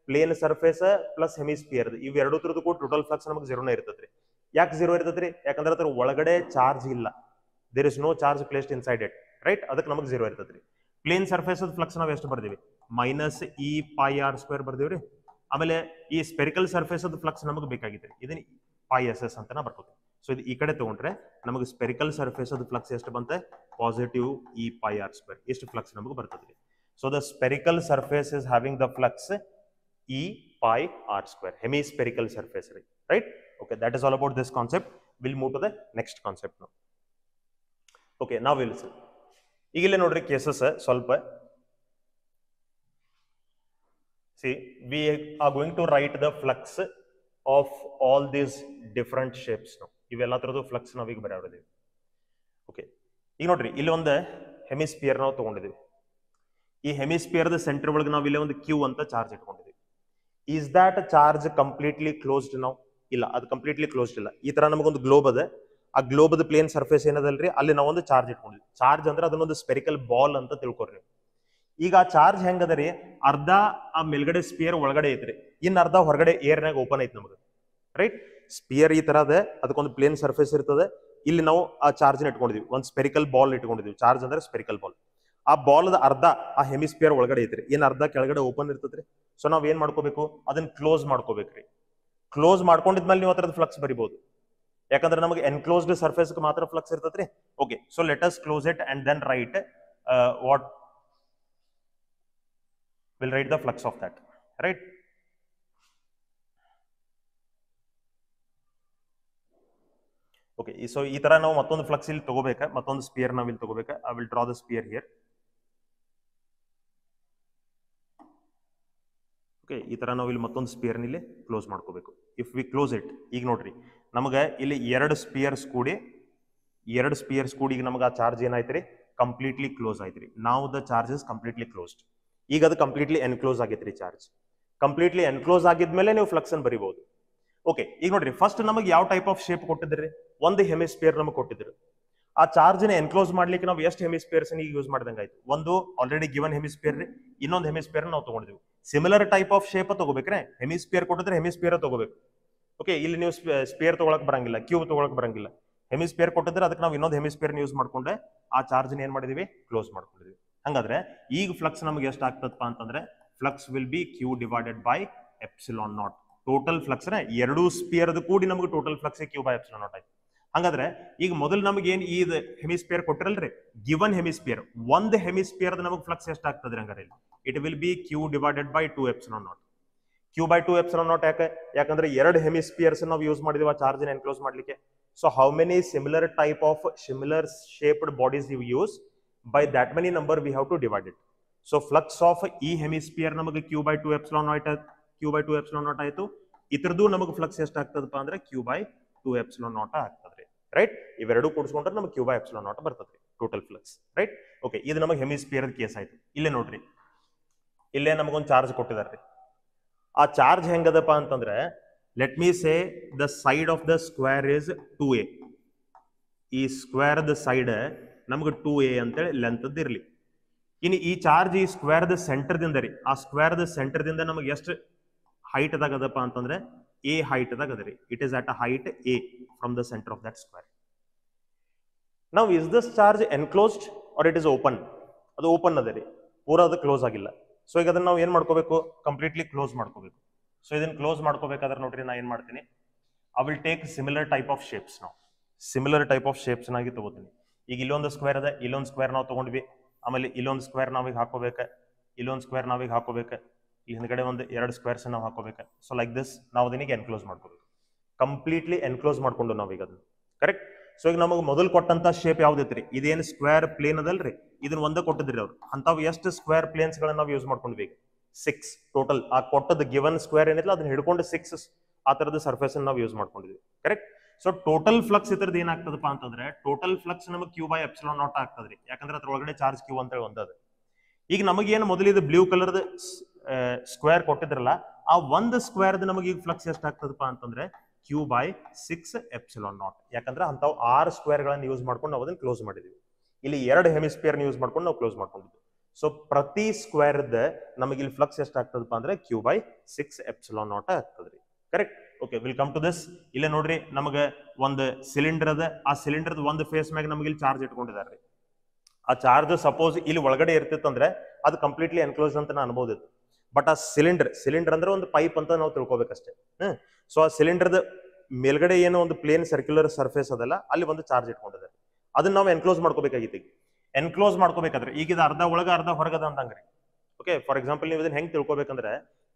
ಪ್ಲೇನ್ ಸರ್ಫೇಸ್ ಪ್ಲಸ್ ಹೆಮಿಸ್ಪಿಯರ್ ಇವೆರಡು ತರದ್ದು ಕೂಡ ಟೋಟಲ್ ಫ್ಲಕ್ಸ್ ನಮಗೆ ಜೀರೋನ ಇರ್ತದ್ರಿ. ಯಾಕೆ ಜೀರೋ ಇರ್ತದ್ರಿ? ಯಾಕಂದ್ರೆ ಅದ್ರ ಒಳಗಡೆ ಚಾರ್ಜ್ ಇಲ್ಲ, there is no charge placed inside it, right. ಅದಕ್ಕೆ ನಮಗೆ ಜೀರೋ ಇರ್ತದ್ರಿ. ಪ್ಲೇನ್ ಸರ್ಫೇಸ್ ಫ್ಲಕ್ಸ್ ನಾವು ಎಷ್ಟು ಬರ್ದಿವಿ, minus E pi R square ಬರ್ದಿವ್ರಿ. ಆಮೇಲೆ ಈ ಸ್ಪೆರಿಕಲ್ ಸರ್ಫೇಸ್ ಫ್ಲಕ್ಸ್ ನಮಗೆ ಬೇಕಾಗಿದ್ರಿ, ಇದನ್ನ ಪೈ ಎಸ್ ಎಸ್ ಅಂತ ಬರ್ಕೋತೀವಿ. ಸೊ ಇದು ಈ ಕಡೆ ತಗೊಂಡ್ರೆ ನಮಗೆ ಸ್ಪೆರಿಕಲ್ ಸರ್ಫೇಸ್ ಫ್ಲಕ್ಸ್ ಎಷ್ಟು ಬಂತೆ, positive E pi R square. ಎಷ್ಟು ಫ್ಲಕ್ಸ್ ನಮಗೆ ಬರ್ತದ್ರಿ. So the spherical surface is having the flux E pi R square, hemispherical surface ರೀ, right. Okay, that is all about this concept. We'll move to the next concept now. Okay, now we'll see. ಈಗಲೇ ನೋಡ್ರಿ cases ಸ್ವಲ್ಪ. See, we are going to write the flux of all these different shapes now. ಇವೆಲ್ಲ ತರದ್ದು flux ನಾವು ಈಗ ಬರೆಯೋದಿದ್ದೀವಿ. Okay, ಈಗ ನೋಡ್ರಿ ಇಲ್ಲಿ ಒಂದು ಹೆಮಿಸ್ಪಿಯರ್ ನಾವು ತಗೊಂಡಿದ್ದೀವಿ. ಈ ಹೆಮಿಸ್ಪಿಯರ್ ದ ಸೆಂಟರ್ ಒಳಗೆ ನಾವು ಇಲ್ಲಿ ಒಂದು ಕ್ಯೂ ಅಂತ ಚಾರ್ಜ್ ಇಟ್ಕೊಂಡಿದ್ದೀವಿ. Is that charge completely closed ನಾವು? ಇಲ್ಲ, ಅದು ಕಂಪ್ಲೀಟ್ಲಿ ಕ್ಲೋಸ್ಡ್ ಇಲ್ಲ. ಈ ತರ ನಮಗೊಂದು ಗ್ಲೋಬ್ ಅದ, ಆ ಗ್ಲೋಬ್ ಪ್ಲೇನ್ ಸರ್ಫೇಸ್ ಏನದಲ್ರಿ ಅಲ್ಲಿ ನಾವೊಂದು ಚಾರ್ಜ್ ಇಟ್ಕೊಂಡಿದ್ವಿ. ಚಾರ್ಜ್ ಅಂದ್ರೆ ಅದನ್ನೊಂದು ಸ್ಪೆರಿಕಲ್ ಬಾಲ್ ಅಂತ ತಿಳ್ಕೊರಿ. ಈಗ ಆ ಚಾರ್ಜ್ ಹೆಂಗದರಿ, ಅರ್ಧ ಆ ಮೇಲ್ಗಡೆ ಸ್ಪಿಯರ್ ಒಳಗಡೆ ಐತ್ರಿ, ಇನ್ ಅರ್ಧ ಹೊರಗಡೆ ಏರ್ನಾಗ ಓಪನ್ ಐತಿ ನಮಗೆ, ರೈಟ್. ಸ್ಪಿಯರ್ ಈ ತರ ಅದ, ಅದಕ್ಕೊಂದು ಪ್ಲೇನ್ ಸರ್ಫೇಸ್ ಇರ್ತದೆ. ಇಲ್ಲಿ ನಾವು ಆ ಚಾರ್ಜ್ ಇಟ್ಕೊಂಡಿದ್ವಿ, ಒಂದು ಸ್ಪೆರಿಕಲ್ ಬಾಲ್ ಇಟ್ಕೊಂಡಿದ್ವಿ. ಚಾರ್ಜ್ ಅಂದ್ರೆ ಸ್ಪೆರಿಕಲ್ ಬಾಲ್. ಆ ಬಾಲ್ ಅರ್ಧ ಆ ಹೆಮಿಸ್ಪಿಯರ್ ಒಳಗಡೆ ಐತ್ರಿ, ಇನ್ ಅರ್ಧ ಕೆಳಗಡೆ ಓಪನ್ ಇರ್ತದ್ರಿ. ಸೊ ನಾವ್ ಏನ್ ಮಾಡ್ಕೋಬೇಕು, ಅದನ್ನ ಕ್ಲೋಸ್ ಮಾಡ್ಕೋಬೇಕ್ರಿ. ಕ್ಲೋಸ್ ಮಾಡ್ಕೊಂಡಿದ್ಮೇಲೆ ನೀವು ಅದರದ ಫ್ಲಕ್ಸ್ ಬರಿಬಹುದು, ಯಾಕಂದ್ರೆ ನಮಗೆ ಎನ್ಕ್ಲೋಸ್ಡ್ ಸರ್ಫೇಸ್ ಮಾತ್ರ ಫ್ಲಕ್ಸ್ ಇರ್ತದ್ರಿ. Okay, so let us close it and then write what will write the flux of that, right. Okay, so ಈ ತರ ನಾವು ಮತ್ತೊಂದು ಫ್ಲಕ್ಸ್ ಇಲ್ಲಿ ತಗೋಬೇಕಾ, ಮತ್ತೊಂದು ಸ್ಪಿಯರ್ ನಾವು ಇಲ್ಲಿ ತಗೋಬೇಕಾ. I will draw the spear here. Okay, ಈ ತರ ನಾವು ಇಲ್ಲಿ ಮತ್ತೊಂದು ಸ್ಪಿಯರ್ ಇಲ್ಲಿ ಕ್ಲೋಸ್ ಮಾಡ್ಕೋಬೇಕು. ಇಫ್ ವಿ ಕ್ಲೋಸ್ ಇಟ್, ಈಗ ನೋಡ್ರಿ ನಮಗೆ ಇಲ್ಲಿ ಎರಡು ಸ್ಪಿಯರ್ಸ್ ಕೂಡಿ ಈಗ ನಮಗೆ ಆ ಚಾರ್ಜ್ ಏನಾಯ್ತು ಕಂಪ್ಲೀಟ್ಲಿ ಕ್ಲೋಸ್ ಆಯ್ತು ನಾವು the charge is completely closed. ಈಗ ಅದು ಕಂಪ್ಲೀಟ್ಲಿ ಎನ್ಕ್ಲೋಸ್ ಆಗೈತ್ರಿ ಚಾರ್ಜ್. ಕಂಪ್ಲೀಟ್ಲಿ ಎನ್ಕ್ಲೋಸ್ ಆಗಿದ್ಮೇಲೆ ನೀವು ಫ್ಲಕ್ಸ್ ಅನ್ನು ಬರಿಬಹುದು. ಓಕೆ, ಈಗ ನೋಡ್ರಿ ಫಸ್ಟ್ ನಮಗೆ ಯಾವ ಟೈಪ್ ಆಫ್ ಶೇಪ್ ಕೊಟ್ಟಿದ್ರಿ? ಒಂದು ಹೆಮಿಸ್ಪಿಯರ್ ನಮಗೆ ಕೊಟ್ಟಿದ್ರು. ಆ ಚಾರ್ಜ್ ನ ಎನ್ಕ್ಲೋಸ್ ಮಾಡ್ಲಿಕ್ಕೆ ನಾವು ಎಷ್ಟು ಹೆಮಿಸ್ಪಿಯರ್ಸ್ ಈಗ ಯೂಸ್ ಮಾಡ್ದಂಗೆ ಆಯ್ತು? ಒಂದು ಆಲ್ರೆಡಿ ಗಿವನ್ ಹೆಮಿಸ್ಪಿಯರ್ ರೀ, ಇನ್ನೊಂದು ಹೆಮಿಸ್ಪಿಯರ್ ನಾವು ತಗೊಂಡಿದ್ವಿ. ಸಿಮಿಲರ್ ಟೈಪ್ ಆಫ್ ಶೇಪ್ ತಗೋಬೇಕ್ರೆ ಹೆಮಿಸ್ಪಿಯರ್ ಕೊಟ್ಟಿದ್ರೆ ಹೆಮಿಸ್ಪಿಯರ್ ತಗೋಬೇಕು. ಓಕೆ, ಇಲ್ಲಿ ನೀವು ಸ್ಪಿಯರ್ ತಗೊಳಕ್ ಬರಂಗಿಲ್ಲ, ಕ್ಯೂಬ್ ತಗೊಳಕ್ ಬರಂಗಿಲ್ಲ. ಹೆಮಿಸ್ಪಿಯರ್ ಕೊಟ್ಟಿದ್ರೆ ಅದಕ್ಕೆ ನಾವು ಇನ್ನೊಂದು ಹೆಮಿಸ್ಪಿಯರ್ ಯೂಸ್ ಮಾಡ್ಕೊಂಡೆ ಆ ಚಾರ್ಜ್ ಏನ್ ಮಾಡಿದೀವಿ? ಕ್ಲೋಸ್ ಮಾಡ್ಕೊಂಡಿದ್ವಿ. ಹಂಗಾದ್ರೆ ಈಗ ಫ್ಲಕ್ಸ್ ನಮಗೆ ಎಷ್ಟು ಆಗ್ತದಪ್ಪ ಅಂತಂದ್ರೆ flux will be Q divided by epsilon naught. Total flux ಎರಡು ಸ್ಪಿಯರ್ ಕೂಡಿ ನಮಗೆ total flux Q by epsilon naught ಆಯ್ತು. ಹಂಗಾದ್ರೆ ಈಗ ಮೊದಲು ನಮಗೆ ಏನ್ ಈ ಹೆಮಿಸ್ಪಿಯರ್ ಕೊಟ್ಟಿರಲ್ರಿ, ಗಿವನ್ ಹೆಮಿಸ್ಪಿಯರ್ ಒಂದು ಹೆಮಿಸ್ಪಿಯರ್ ನಮಗೆ ಫ್ಲಕ್ಸ್ ಎಷ್ಟು ಆಗ್ತದ್ರಿ? ಹಂಗಾರೆ it will be Q divided by 2 epsilon naught. Q by 2 epsilon naught ಯಾಕಂದ್ರೆ ಎರಡು ಹೆಮಿಸ್ಪಿಯರ್ಸ್ ನಾವು ಯೂಸ್ ಮಾಡಿದೀವಿ ಆ ಚಾರ್ಜ್ ಎನ್ಕ್ಲೋಸ್ ಮಾಡ್ಲಿಕ್ಕೆ. So how many similar type of similar shaped bodies you use, by that many number we have to divide it. So flux of ಈ hemisphere ನಮಗೆ q by 2 epsilon naught ಆಯ್ತು. ಇತರದು ನಮಗೆ flux ಎಷ್ಟು ಆಗ್ತದಪ್ಪ ಅಂದ್ರೆ q by 2 epsilon naught ಆಗ್ತದ್ರಿ. Right, ಇವೆರಡು ಕೂಡಿಸ್ಕೊಂಡ್ರೆ ನಮಗೆ q by epsilon naught ಬರ್ತದ್ರಿ ಟೋಟಲ್ ಫ್ಲಕ್ಸ್. ರೈಟ್, ಓಕೆ, ಇದು ನಮಗೆ ಹೆಮಿಸ್ಪಿಯರ್ ಕೇಸ್ ಆಯ್ತು. ಇಲ್ಲೇ ನೋಡ್ರಿ, ಇಲ್ಲೇ ನಮಗೊಂದು ಚಾರ್ಜ್ ಕೊಟ್ಟಿದಾರ್ರಿ. ಆ ಚಾರ್ಜ್ ಹೆಂಗದಪ್ಪ ಅಂತಂದ್ರೆ let me say the side of the square is 2a. ಈ ಸ್ಕ್ವೇರ್ ದ ಸೈಡ್ ನಮ್ಗೆ 2a ಅಂತೇಳಿ ಲೆಂತ್ ಇರ್ಲಿ. ಇನ್ನು ಈ ಚಾರ್ಜ್ ಈ ಸ್ಕ್ವೇರ್ ದ ಸೆಂಟರ್ ದಿಂದ ರೀ, ಆ ಸ್ಕ್ವೇರ್ ದ ಸೆಂಟರ್ ದಿಂದ ನಮಗೆ ಎಷ್ಟು ಹೈಟ್ ಅದಾಗದಪ್ಪ ಅಂತಂದ್ರೆ a ಹೈಟ್ ಅದಾಗದ್ರಿ. It is at a height a from the centre of that square. Now is this charge enclosed or it is open? ಅದು ಓಪನ್ ಅದ ರೀ, ಪೂರಾ ಅದು ಕ್ಲೋಸ್ ಆಗಿಲ್ಲ. ಸೊ ಈಗ ಅದನ್ನ ನಾವು ಏನ್ ಮಾಡ್ಕೋಬೇಕು? ಕಂಪ್ಲೀಟ್ಲಿ ಕ್ಲೋಸ್ ಮಾಡ್ಕೋಬೇಕು. ಸೊ ಇದನ್ನ ಕ್ಲೋಸ್ ಮಾಡ್ಕೋಬೇಕಾದ್ರೆ ನೋಡ್ರಿ ನಾ ಏನ್ ಮಾಡ್ತೀನಿ, I will take similar type of shapes. ನಾವು ಸಿಮಿಲರ್ ಟೈಪ್ ಆಫ್ ಶೇಪ್ಸ್ ನಾಗಿ ತಗೋತೀನಿ. ಈಗ ಇಲ್ಲೊಂದು ಸ್ಕ್ವೇರ್ ಅದ, ಇಲ್ಲೊಂದು ಸ್ಕ್ವೇರ್ ನಾವು ತಗೊಂಡ್ವಿ, ಆಮೇಲೆ ಇಲ್ಲೊಂದು ಸ್ಕ್ವೇರ್ ನಾವೀಗ ಹಾಕೋಬೇಕ, ಇಲ್ಲೊಂದು ಸ್ಕ್ವೇರ್ ನಾವೀಗ ಹಾಕೋಬೇಕ, ಇಲ್ಲಿ ಹಿಂದ್ಗಡೆ ಒಂದು ಎರಡು ಸ್ಕ್ವೇರ್ಸ್ ನಾವು ಹಾಕೋಬೇಕ. ಸೊ ಲೈಕ್ ದಿಸ್ ನಾವು ಅದನಿಗೆ ಎನ್ಕ್ಲೋಸ್ ಮಾಡ್ಕೋಬೇಕು. ಕಂಪ್ಲೀಟ್ಲಿ ಎನ್ಕ್ಲೋಸ್ ಮಾಡ್ಕೊಂಡು ನಾವೀಗ ಅದನ್ನ ಕರೆಕ್ಟ್. ಸೊ ಈಗ ನಮಗೆ ಮೊದಲು ಕೊಟ್ಟಂತ ಶೇಪ್ ಯಾವ್ದೈತ್ರಿ? ಇದೇನು ಸ್ಕ್ವೇರ್ ಪ್ಲೇನ್ ಅದಲ್ರಿ, ಇದನ್ನ ಒಂದೇ ಕೊಟ್ಟಿದ್ರಿ ಅವ್ರು. ಅಂತಾವ್ ಎಷ್ಟು ಸ್ಕ್ವೇರ್ ಪ್ಲೇನ್ಸ್ ಗಳನ್ನ ನಾವು ಯೂಸ್ ಮಾಡ್ಕೊಂಡ್ವಿ? ಈಗ 6 ಟೋಟಲ್. ಆ ಕೊಟ್ಟದ ಗಿವನ್ ಸ್ಕ್ವೇರ್ ಏನಿಲ್ಲ ಅದನ್ನ ಹಿಡ್ಕೊಂಡು 6 ಆ ತರದ ಸರ್ಫೇಸ್ ನಾವು ಯೂಸ್ ಮಾಡ್ಕೊಂಡಿದ್ವಿ. ಕರೆಕ್ಟ್. ಸೊ ಟೋಟಲ್ ಫ್ಲಕ್ಸ್ ಇದ್ರದ್ದು ಏನಾಗ್ತದಪ್ಪ ಅಂತಂದ್ರೆ ಟೋಟಲ್ ಫ್ಲಕ್ಸ್ ನಮಗೆ ಕ್ಯೂ ಬೈ ಎಪ್ಸಿಲಾನ್ ನಾಟ್ ಆಗ್ತದ್ರಿ. ಯಾಕಂದ್ರೆ ಅದ್ರ ಒಳಗಡೆ ಚಾರ್ಜ್ ಕ್ಯೂ ಅಂತ ಹೇಳಿ ಒಂದದ. ಈಗ ನಮಗೇನು ಮೊದಲು ಇದು ಬ್ಲೂ ಕಲರ್ದ ಸ್ಕ್ವೇರ್ ಕೊಟ್ಟಿದ್ರಲ್ಲ, ಆ ಒಂದು ಸ್ಕ್ವೇರ್ ನಮಗೆ ಈಗ ಫ್ಲಕ್ಸ್ ಎಷ್ಟು ಆಗ್ತದಪ್ಪ ಅಂತಂದ್ರೆ ಕ್ಯೂ ಬೈ 6 ಎಪ್ಸಿಲಾನ್ ನಾಟ್. ಯಾಕಂದ್ರೆ ಅಂತಾವ್ 6 ಸ್ಕ್ವೇರ್ ಗಳನ್ನ ಯೂಸ್ ಮಾಡ್ಕೊಂಡು ನಾವು ಅದನ್ನ ಕ್ಲೋಸ್ ಮಾಡಿದ್ವಿ. ಇಲ್ಲಿ ಎರಡು ಹೆಮಿಸ್ಪಿಯರ್ ಯೂಸ್ ಮಾಡ್ಕೊಂಡು ನಾವು ಕ್ಲೋಸ್ ಮಾಡ್ಕೊಂಡಿದ್ವಿ. ಸೊ ಪ್ರತಿ ಸ್ಕ್ವೇರ್ ನಮಗೆ ಇಲ್ಲಿ ಫ್ಲಕ್ಸ್ ಎಷ್ಟು ಆಗ್ತದಪ್ಪ ಅಂದ್ರೆ ಕ್ಯೂ ಬೈ 6 ಎಪ್ಸಿಲಾನ್ ನಾಟ್ ಆಗ್ತದ್ರಿ. Correct. Okay, will come to this. ಇಲ್ಲೇ ನೋಡ್ರಿ ನಮಗೆ ಒಂದು ಸಿಲಿಂಡರ್ ಅದ, ಆ ಸಿಲಿಂಡರ್ ಒಂದು ಫೇಸ್ ಮ್ಯಾಗ ನಮಗೆ ಇಲ್ಲಿ ಚಾರ್ಜ್ ಇಟ್ಕೊಂಡಿದ್ದಾರೆ. ಆ ಚಾರ್ಜ್ ಸಪೋಸ್ ಇಲ್ಲಿ ಒಳಗಡೆ ಇರ್ತಿತ್ತಂದ್ರೆ ಅದು ಕಂಪ್ಲೀಟ್ಲಿ ಎನ್ಕ್ಲೋಸ್ ಅಂತ ನಾನು ಅನ್ಬೋದಿತ್ತು. ಬಟ್ ಆ ಸಿಲಿಂಡರ್ ಅಂದ್ರೆ ಒಂದು ಪೈಪ್ ಅಂತ ನಾವು ತಿಳ್ಕೊಬೇಕಷ್ಟೇ. ಸೊ ಆ ಸಿಲಿಂಡರ್ದ ಮೇಲ್ಗಡೆ ಏನೋ ಒಂದು ಪ್ಲೇನ್ ಸರ್ಕ್ಯುಲರ್ ಸರ್ಫೇಸ್ ಅದಲ್ಲ, ಅಲ್ಲಿ ಒಂದು ಚಾರ್ಜ್ ಇಟ್ಕೊಂಡಿದ್ದಾರೆ. ಅದನ್ನ ನಾವು ಎನ್ಕ್ಲೋಸ್ ಮಾಡ್ಕೋಬೇಕಾಗಿತ್ತು. ಎನ್ಕ್ಲೋಸ್ ಮಾಡ್ಕೋಬೇಕಾದ್ರೆ ಈಗ ಇದು ಅರ್ಧ ಒಳಗ ಅರ್ಧ ಹೊರಗದ ಅಂತಂಗ್ರಿ. ಓಕೆ, ಫಾರ್ ಎಕ್ಸಾಂಪಲ್ ನೀವು ಇದನ್ನ ಹೆಂಗ್ ತಿಳ್ಕೊಬೇಕಂದ್ರೆ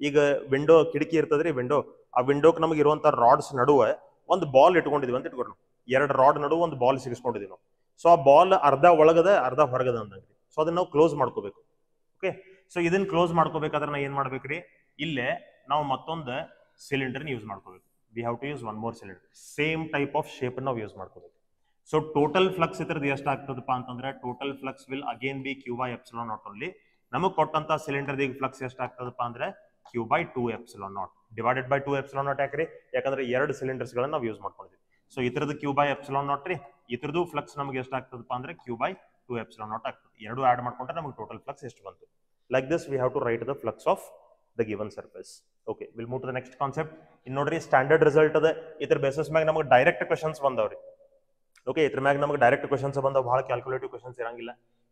ಈಗ ವಿಂಡೋ ಕಿಟಕಿ ಇರ್ತದ್ರಿ, ವಿಂಡೋ, ಆ ವಿಂಡೋಕ್ ನಮಗೆ ಇರುವಂತ ರಾಡ್ಸ್ ನಡುವೆ ಒಂದು ಬಾಲ್ ಇಟ್ಕೊಂಡಿದ್ವಿ ಅಂತ ಇಟ್ಕೊಂಡು, ಎರಡು ರಾಡ್ ನಡುವೆ ಒಂದು ಬಾಲ್ ಸಿಗಿಸ್ಕೊಂಡಿದ್ವಿ ನಾವು. ಸೊ ಆ ಬಾಲ್ ಅರ್ಧ ಒಳಗದ ಅರ್ಧ ಹೊರಗದ ಅಂತಂಗ್ರಿ. ಸೊ ಅದನ್ನ ನಾವು ಕ್ಲೋಸ್ ಮಾಡ್ಕೋಬೇಕು. ಓಕೆ, ಸೊ ಇದನ್ನ ಕ್ಲೋಸ್ ಮಾಡ್ಕೋಬೇಕಾದ್ರೆ ನಾ ಏನ್ ಮಾಡ್ಬೇಕ್ರಿ, ಇಲ್ಲೇ ನಾವು ಮತ್ತೊಂದು ಸಿಲಿಂಡರ್ ಯೂಸ್ ಮಾಡ್ಕೋಬೇಕು. We have to use one more cylinder, same type of shape ನಾವು ಯೂಸ್ ಮಾಡ್ಕೋಬೇಕು. ಸೊ ಟೋಟಲ್ ಫ್ಲಕ್ಸ್ ಇದ್ರದ್ದು ಎಷ್ಟು ಆಗ್ತದಪ್ಪ ಅಂತಂದ್ರೆ total flux will again be Q by epsilon naught only. ನಮಗೆ ಕೊಟ್ಟಂತ ಸಿಲಿಂಡರ್ ಈಗ ಫ್ಲಕ್ಸ್ ಎಷ್ಟು ಆಗ್ತದಪ್ಪ ಅಂದ್ರೆ Q by 2 epsilon naught divided by 2 epsilon naught. ಯಾಕ್ರಿ? ಯಾಕಂದ್ರೆ ಎರಡು ಸಿಲಿಂಡರ್ಸ್ ಗಳನ್ನ ನಾವು ಯೂಸ್ ಮಾಡ್ಕೊಂಡಿದ್ವಿ. ಸೊ ಇತರದ್ದು ಕ್ಯೂ ಬೈ ಎಪ್ಸಿಲಾನ್ ನಾಟ್ ರೀ, ಇತರದ್ದು ಫ್ಲಕ್ಸ್ ನಮಗೆ ಎಷ್ಟು ಆಗ್ತದಪ್ಪ ಅಂದ್ರೆ ಕ್ಯೂ ಬೈ 2 ಎಪ್ಸಿಲಾನ್ ನಾಟ್ ಆಗ್ತದೆ. ಎರಡು ಆಡ್ ಮಾಡ್ಕೊಂಡ್ರೆ ನಮಗೆ ಟೋಟಲ್ ಫ್ಲಕ್ಸ್ ಎಷ್ಟು ಬಂತು. Like this we have to write the flux of the given surface. Okay, will move to the next concept. ಇನ್ನು ನೋಡ್ರಿ ಸ್ಟ್ಯಾಂಡರ್ಡ್ ರಿಸಲ್ಟ್ ಅದ. ಇದ್ರ ಬೇಸಿಸ್ ಮ್ಯಾಗ ನಮಗೆ ಡೈರೆಕ್ಟ್ ಕ್ವಶನ್ಸ್ ಬಂದವ್ರಿ. ಓಕೆ, ಇದ್ರ ಮ್ಯಾಗ ನಮಗೆ ಡೈರೆಕ್ಟ್ ಕ್ವಶನ್ಸ್ ಬಂದವ, ಬಹಳ ಕ್ಯಾಲ್ಕುಲೇಟಿವ್ ಕ್ವಶನ್ಸ್ ಇರಂಗಿಲ್ಲ.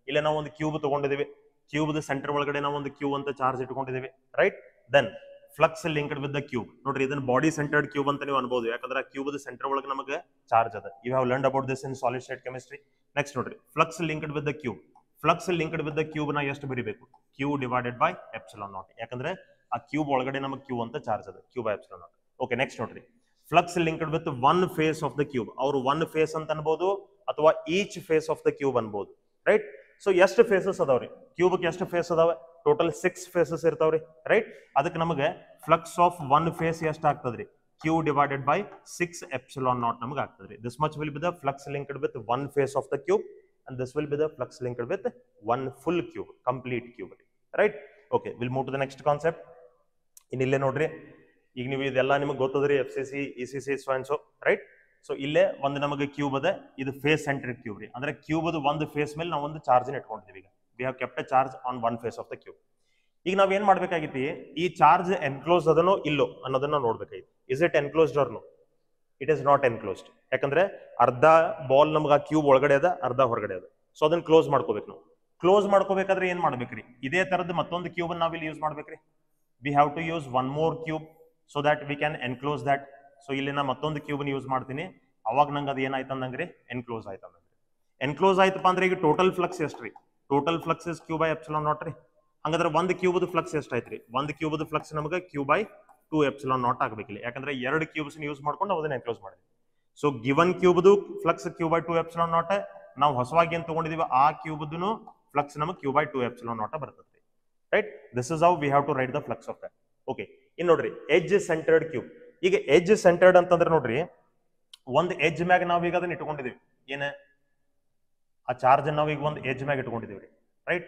ಇಲ್ಲ ನಾವು ಒಂದು ಕ್ಯೂಬ್ ತಗೊಂಡಿದೀವಿ, ಕ್ಯೂಬ್ ಸೆಂಟರ್ ಒಳಗಡೆ ನಾವು ಒಂದು ಕ್ಯೂ ಅಂತ ಚಾರ್ಜ್ ಇಟ್ಕೊಂಡಿದೀವಿ. Right, then flux linked with the cube. ನೋಡ್ರಿ ಇದನ್ನ ಬಾಡಿ ಸೆಂಟರ್ಡ್ ಕ್ಯೂಬ್ ಅಂತ ನೀವು ಅನ್ಬೋದು, ಯಾಕಂದ್ರೆ ಕ್ಯೂಬ್ ಸೆಂಟರ್ ಒಳಗೆ ನಮಗೆ ಚಾರ್ಜ್ ಅದ. You have learned about this in solid state chemistry. Next ನೋಡ್ರಿ flux linked with the cube. Flux linked with the cube ನ ಎಷ್ಟು ಬರಿಬೇಕು? Q divided by epsilon naught. ಯಾಕಂದ್ರೆ ಆ ಕ್ಯೂಬ್ ಒಳಗಡೆ ನಮಗೆ ಕ್ಯೂ ಅಂತ ಚಾರ್ಜ್ ಅದ, Q by epsilon naught. Okay, next ನೋಡ್ರಿ flux linked with one face of the cube. ಅವರು ಒನ್ ಫೇಸ್ ಅಂತ ಅನ್ಬೋದು ಅಥವಾ each face of the cube ಅನ್ಬೋದು. ರೈಟ್, ಸೊ ಎಷ್ಟು ಫೇಸಸ್ ಅದಾವ್ರಿ ಕ್ಯೂಬ್? ಎಷ್ಟು ಫೇಸ್ ಅದಾವೆ? ಟೋಟಲ್ 6 ಫೇಸಸ್ ಇರ್ತಾವ್ರಿ. ರೈಟ್, ಅದಕ್ಕೆ ನಮಗೆ ಫ್ಲಕ್ಸ್ ಆಫ್ ಒನ್ ಫೇಸ್ ಎಷ್ಟು ಆಗ್ತದ್ರಿ? Q divided by 6 epsilon naught ನಮಗೆ ಆಗ್ತದ್ರಿ. This much will be the flux linked with one face of the cube and this will be the flux linked with one full cube, complete cube, right? Okay, we'll move to the next concept. ಇನ್ನಿಲ್ಲೇ ನೋಡ್ರಿ, ಈಗ ನೀವು ಇದೆಲ್ಲ ನಿಮಗೆ ಗೊತ್ತದ್ರಿ, FCC, ECC, so and so, right? So ಇಲ್ಲೇ ಒಂದು ನಮಗೆ cube ಅದ, ಇದು ಫೇಸ್ ಸೆಂಟ್ರಿಕ್ ಕ್ಯೂಬ್ ರೀ. ಅಂದ್ರೆ ಕ್ಯೂಬ್ ಅದು ಒಂದು ಫೇಸ್ ಮೇಲೆ ನಾವು ಒಂದು ಚಾರ್ಜ್ ಇಟ್ಕೊಂಡಿದ್ದೀವಿ. ಈಗ we have kept a charge on one face of the cube. ಈಗ ನಾವ್ ಏನ್ ಮಾಡ್ಬೇಕಾಗಿತ್ತು, ಈ ಚಾರ್ಜ್ ಎನ್ಕ್ಲೋಸ್ ಅದನೋ ಇಲ್ಲೋ ಅನ್ನೋದನ್ನ ನೋಡ್ಬೇಕಾಗಿತ್ತು. Is it enclosed or no? It is not enclosed. ಯಾಕಂದ್ರೆ ಅರ್ಧ ಬಾಲ್ ನಮ್ಗೆ ಆ ಕ್ಯೂಬ್ ಒಳಗಡೆ ಅದ, ಅರ್ಧ ಹೊರಗಡೆ ಅದ. ಸೊ ಅದನ್ನ ಕ್ಲೋಸ್ ಮಾಡ್ಕೋಬೇಕು ನಾವು. ಕ್ಲೋಸ್ ಮಾಡ್ಕೋಬೇಕಾದ್ರೆ ಏನ್ ಮಾಡ್ಬೇಕ್ರಿ, ಇದೇ ತರದ್ ಮತ್ತೊಂದು ಕ್ಯೂಬ್ ನಾವ್ ಇಲ್ಲಿ ಯೂಸ್ ಮಾಡ್ಬೇಕ್ರಿ. We have to use one more cube so that we can enclose that. So ಇಲ್ಲಿ ನಾ ಮತ್ತೊಂದು ಕ್ಯೂಬ್ ಯೂಸ್ ಮಾಡ್ತೀನಿ. ಅವಾಗ ನಂಗೆ ಅದು ಏನಾಯ್ತು ಅಂದಂಗ್ರಿ, ಎನ್ಕ್ಲೋಸ್ ಆಯ್ತು ಅಂದಂಗ್ರಿ. ಎನ್ಕ್ಲೋಸ್ ಆಯ್ತಪ್ಪ ಅಂದ್ರೆ ಈಗ ಟೋಟಲ್ ಫ್ಲಕ್ಸ್ ಎಷ್ಟ್ರಿ? Total flux is Q by epsilon naught ರೀ. ಹಂಗಂದ್ರೆ ಒಂದು ಕ್ಯೂಬ್ ಫ್ಲಕ್ಸ್ ಎಷ್ಟಾಯ್ತ್ರಿ? ಒಂದು ಕ್ಯೂಬ್ ಫ್ಲಕ್ಸ್ ನಮಗೆ Q by 2 epsilon naught ಆಗ್ಬೇಕಿಲ್ಲ. ಯಾಕಂದ್ರೆ ಎರಡು ಕ್ಯೂಬ್ಸ್ ಯೂಸ್ ಮಾಡ್ಕೊಂಡು ಅದನ್ನ ಎನ್ಕ್ಲೋಸ್ ಮಾಡಿದ್ವಿ. ಸೊ ಗಿವನ್ ಕ್ಯೂಬ್ದು flux Q by 2 epsilon naught. ನಾವು ಹೊಸವಾಗಿ ಏನ್ ತಗೊಂಡಿದೀವಿ ಆ ಕ್ಯೂಬ್ದು ಫ್ಲಕ್ಸ್ ನಮಗೆ Q by 2 epsilon naught ಬರ್ತದೆ, right? This is how we have to write the flux of that. Okay, ಇನ್ ನೋಡ್ರಿ ಎಡ್ಜ್ ಸೆಂಟರ್ಡ್ ಕ್ಯೂಬ್. ಈಗ ಎಡ್ಜ್ ಸೆಂಟರ್ಡ್ ಅಂತಂದ್ರೆ ನೋಡ್ರಿ, ಒಂದು ಎಡ್ಜ್ ಮ್ಯಾಗ ನಾವ್ ಈಗ ಅದನ್ನ ಇಟ್ಕೊಂಡಿದೀವಿ. ಏನ ಆ ಚಾರ್ಜ್ ನಾವ್ ಈಗ ಒಂದು ಎಡ್ಜ್ ಮ್ಯಾಗ ಇಟ್ಕೊಂಡಿದೀವಿ, right?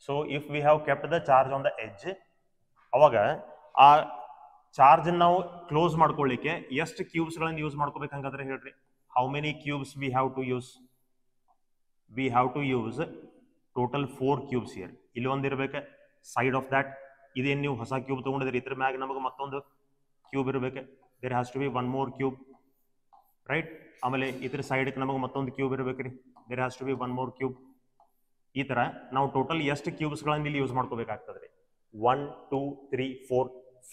So if we have kept the charge on the edge, ಅವಾಗ ಆ ಚಾರ್ಜ್ ನಾವು ಕ್ಲೋಸ್ ಮಾಡ್ಕೊಳ್ಳಿಕ್ಕೆ ಎಷ್ಟು ಕ್ಯೂಬ್ಸ್ ಗಳನ್ನ ಯೂಸ್ ಮಾಡ್ಕೋಬೇಕು ಹಂಗಾದ್ರೆ ಹೇಳ್ರಿ. How many cubes we have to use? We have to use total 4 cubes here. ಇಲ್ಲಿ ಒಂದಿರ್ಬೇಕು ಸೈಡ್ ಆಫ್ ದಟ್. ಇದೇನ್ ನೀವು ಹೊಸ ಕ್ಯೂಬ್ ತಗೊಂಡಿದ್ರಿ, ಇದ್ರ ಮ್ಯಾಗ ನಮಗೆ ಮತ್ತೊಂದು ಕ್ಯೂಬ್ ಇರ್ಬೇಕು. there has to be one more cube, right? ಆಮೇಲೆ ಇದ್ರ ಸೈಡ್ ನಮಗೆ ಮತ್ತೊಂದು ಕ್ಯೂಬ್ ಇರಬೇಕ್ರಿ. there has to be one more cube. ಈ ತರ ನಾವು ಟೋಟಲ್ ಎಷ್ಟು ಕ್ಯೂಬ್ಸ್ ಗಳನ್ನ ಇಲ್ಲಿ ಯೂಸ್ ಮಾಡ್ಕೋಬೇಕಾಗ್ತದ್ರಿ? 1 2 3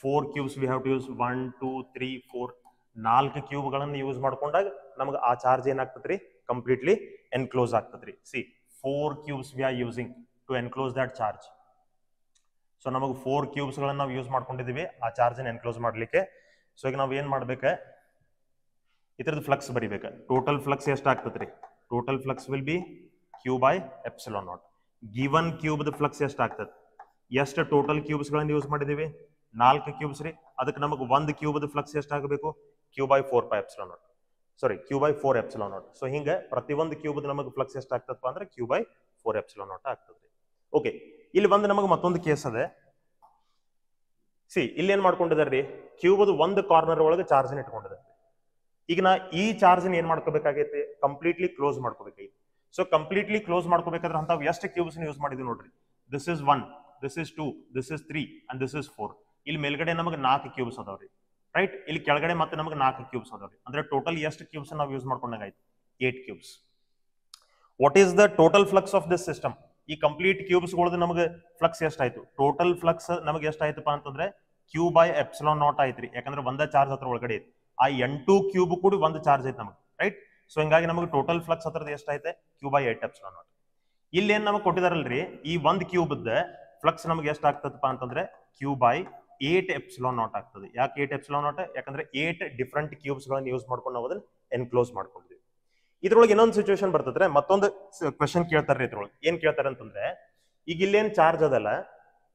4 cubes we have to use. 1 2 3 4 4 cube ಗಳನ್ನ ಯೂಸ್ ಮಾಡ್ಕೊಂಡಾಗ ನಮಗೆ ಆ ಚಾರ್ಜ್ ಏನಾಗ್ತದ್ರಿ? ಕಂಪ್ಲೀಟ್ಲಿ ಎನ್ಕ್ಲೋಸ್ ಆಗ್ತದ್ರಿ. See 4 cubes we are using to enclose that charge. So ನಮಗೆ 4 ಕ್ಯೂಬ್ಸ್ ಗಳನ್ನ ನಾವು ಯೂಸ್ ಮಾಡ್ಕೊಂಡಿದೀವಿ ಆ ಚಾರ್ಜ್ ಎನ್ಕ್ಲೋಸ್ ಮಾಡ್ಲಿಕ್ಕೆ. ಸೊ ಈಗ ನಾವ್ ಏನ್ ಮಾಡ್ಬೇಕ, ಇದ್ರದ್ದು ಫ್ಲಕ್ಸ್ ಬರಿಬೇಕ. ಟೋಟಲ್ ಫ್ಲಕ್ಸ್ ಎಷ್ಟು ಆಗ್ತದ್ರಿ? Total flux will B Q by epsilon naught. Given cube flux ಎಷ್ಟು ಆಗ್ತದೆ? ಎಷ್ಟು ಟೋಟಲ್ ಕ್ಯೂಬ್ಸ್ ಗಳನ್ನ ಯೂಸ್ ಮಾಡಿದೀವಿ? 4 ಕ್ಯೂಬ್ಸ್ ರೀ. ಅದಕ್ಕೆ ನಮಗೆ ಒಂದು ಕ್ಯೂಬ್ ಫ್ಲಕ್ಸ್ ಎಷ್ಟು ಆಗಬೇಕು? Q by 4 pi epsilon naught. Sorry, Q by 4 epsilon naught. So ಹಿಂಗ ಪ್ರತಿಯೊಂದು ಕ್ಯೂಬ್ ನಮಗೆ ಫ್ಲಕ್ಸ್ ಎಷ್ಟು ಆಗ್ತದಪ್ಪ ಅಂದ್ರೆ Q by 4 epsilon naught ಆಗ್ತದ್ರಿ. ಓಕೆ, ಇಲ್ಲಿ ಬಂದು ನಮಗೆ ಮತ್ತೊಂದು ಕೇಸ್ ಅದ. ಸಿ ಇಲ್ಲಿ ಏನ್ ಮಾಡ್ಕೊಂಡಿದಾರ್ರಿ, ಕ್ಯೂಬ್ ಒಂದು ಕಾರ್ನರ್ ಒಳಗೆ ಚಾರ್ಜ್ ಇಟ್ಕೊಂಡಿದ್ದಾರೆ. ಈಗ ನಾ ಈ ಚಾರ್ಜ್ ಏನ್ ಮಾಡ್ಕೋಬೇಕಾಗೈತಿ? ಕಂಪ್ಲೀಟ್ಲಿ ಕ್ಲೋಸ್ ಮಾಡ್ಕೋಬೇಕಾಗಿತ್ತು. ಸೊ ಕಂಪ್ಲೀಟ್ಲಿ ಕ್ಲೋಸ್ ಮಾಡ್ಕೋಬೇಕಾದ್ರೆ ಅಂತ ಎಷ್ಟು ಕ್ಯೂಬ್ಸ್ ಯೂಸ್ ಮಾಡಿದ್ವಿ ನೋಡ್ರಿ. This is 1, this is 2, this is 3 and this is 4. ಇಲ್ಲಿ ಮೇಲ್ಗಡೆ ನಮಗೆ 4 ಕ್ಯೂಬ್ಸ್ ಅದಾವ್ರಿ, ರೈಟ್? ಇಲ್ಲಿ ಕೆಳಗಡೆ ಮತ್ತೆ ನಮಗೆ 4 ಕ್ಯೂಬ್ಸ್ ಅದಾವ್ರಿ. ಅಂದ್ರೆ ಟೋಟಲ್ ಎಷ್ಟು ಕ್ಯೂಬ್ಸ್ ನಾವು ಯೂಸ್ ಮಾಡ್ಕೊಂಡಾಗಾಯ್ತು? 8 cubes. What is the total flux of this system? ಈ ಕಂಪ್ಲೀಟ್ ಕ್ಯೂಬ್ಸ್ ಗಳದ್ದು ನಮಗೆ ಫ್ಲಕ್ಸ್ ಎಷ್ಟಾಯ್ತು? ಟೋಟಲ್ ಫ್ಲಕ್ಸ್ ನಮಗೆ ಎಷ್ಟಾಯ್ತಪ್ಪ ಅಂತಂದ್ರೆ Q by epsilon naught ಆಯ್ತ್ರಿ. ಯಾಕಂದ್ರೆ ಒಂದೇ ಚಾರ್ಜ್ ಹತ್ರ ಒಳಗಡೆ ಐತಿ. ಆ 8 ಕ್ಯೂಬ್ ಕೂಡ ಒಂದು ಚಾರ್ಜ್ ಐತಿ ನಮಗೆ, ರೈಟ್? ಸೊ ಹಿಂಗಾಗಿ ನಮಗೆ ಟೋಟಲ್ ಫ್ಲಕ್ಸ್ ಹತ್ರದ ಎಷ್ಟಾಯ್ತೆ? Q by 8 epsilon naught. ಇಲ್ಲಿ ಏನ್ ನಮಗೆ ಕೊಟ್ಟಿದಾರಲ್ರಿ, ಈ ಒಂದು ಕ್ಯೂಬ್ ಫ್ಲಕ್ಸ್ ನಮಗೆ ಎಷ್ಟು ಆಗ್ತದಪ್ಪ ಅಂತಂದ್ರೆ Q by 8 epsilon naught ಆಗ್ತದೆ. ಯಾಕೆ 8 epsilon naught? ಯಾಕಂದ್ರೆ 8 ಡಿಫ್ರೆಂಟ್ ಕ್ಯೂಬ್ಸ್ ಗಳನ್ನ ಯೂಸ್ ಮಾಡ್ಕೊಂಡು ನಾವು ಅದನ್ನ ಎನ್ಕ್ಲೋಸ್ ಮಾಡ್ಕೊಂಡಿದ್ವಿ. ಇದ್ರೊಳಗೆ ಇನ್ನೊಂದು ಸಿಚುವೇಶನ್ ಬರ್ತದ್ರೆ, ಮತ್ತೊಂದು ಕ್ವೆಶನ್ ಕೇಳ್ತಾರ್ರಿ ಇದ್ರೊಳಗೆ. ಏನ್ ಕೇಳ್ತಾರೆ ಅಂತಂದ್ರೆ, ಈಗ ಇಲ್ಲೇನ್ ಚಾರ್ಜ್ ಅದಲ್ಲ,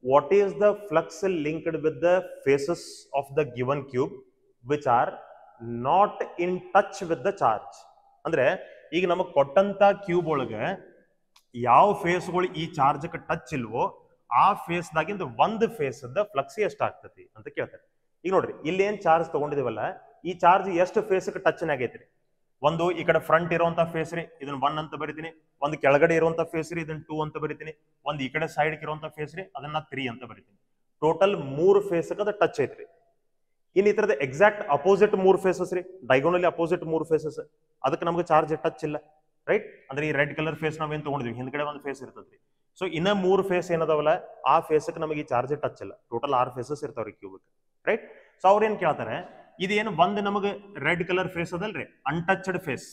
what is the flux linked with the faces of the given cube which are not in touch with the charge? ಅಂದ್ರೆ ಈಗ ನಮಗೆ ಕೊಟ್ಟಂತ ಕ್ಯೂಬ್ ಒಳಗೆ ಯಾವ ಫೇಸ್ಗಳು ಈ ಚಾರ್ಜ್ ಟಚ್ ಇಲ್ವೋ ಆ ಫೇಸ್ ದಾಗಿಂದ ಒಂದು ಫೇಸ್ ಫ್ಲಕ್ಸ್ ಎಷ್ಟಾಗ್ತತಿ ಅಂತ ಕೇಳ್ತಾರೆ. ಈಗ ನೋಡ್ರಿ, ಇಲ್ಲಿ ಏನ್ ಚಾರ್ಜ್ ತಗೊಂಡಿದೀವಲ್ಲ, ಈ ಚಾರ್ಜ್ ಎಷ್ಟು ಫೇಸ್ ಟಚ್ ಆಗೈತ್ರಿ? ಒಂದು ಈ ಕಡೆ ಫ್ರಂಟ್ ಇರುವಂತ ಫೇಸ್ ರೀ, ಇದನ್ನ 1 ಅಂತ ಬರಿತೀನಿ. ಒಂದು ಕೆಳಗಡೆ ಇರುವಂತ ಫೇಸ್ ರೀ, ಇದನ್ನ 2 ಅಂತ ಬರಿತೀನಿ. ಒಂದು ಈ ಕಡೆ ಸೈಡ್ ಇರುವಂತ ಫೇಸ್ ರೀ, ಅದನ್ನ 3 ಅಂತ ಬರಿತೀನಿ. ಟೋಟಲ್ 3 ಫೇಸ್ ಅದ ಟಚ್ ಐತ್ರಿ. ಇನ್ ಈ ತರದ ಎಕ್ಸಾಕ್ಟ್ ಅಪೋಸಿಟ್ 3 ಫೇಸಸ್ ರೀ, ಡೈಗೋನಲಿ ಅಪೋಸಿಟ್ 3 ಫೇಸಸ್, ಅದಕ್ಕೆ ನಮಗೆ ಚಾರ್ಜ್ ಟಚ್ ಇಲ್ಲ, ರೈಟ್? ಅಂದ್ರೆ ಈ ರೆಡ್ ಕಲರ್ ಫೇಸ್ ನಾವೇನ್ ತಗೊಂಡಿದ್ವಿ, ಹಿಂದ್ಗಡೆ ಒಂದು ಫೇಸ್ ಇರ್ತದ್ರಿ. ಸೊ ಇನ್ನ 3 ಫೇಸ್ ಏನದಾವಲ್ಲ, ಆ ಫೇಸ್ ನಮಗೆ ಈ ಚಾರ್ಜ್ ಟಚ್ ಇಲ್ಲ. ಟೋಟಲ್ 6 ಫೇಸಸ್ ಇರ್ತಾವ್ರಿ ಕ್ಯೂಬ್, ರೈಟ್? ಸೊ ಅವ್ರ ಏನ್ ಕೇಳ್ತಾರೆ, ಇದೇನು ಒಂದು ನಮಗೆ ರೆಡ್ ಕಲರ್ ಫೇಸ್ ಅದಲ್ರಿ, ಅನ್ಟಚ್ಡ್ ಫೇಸ್,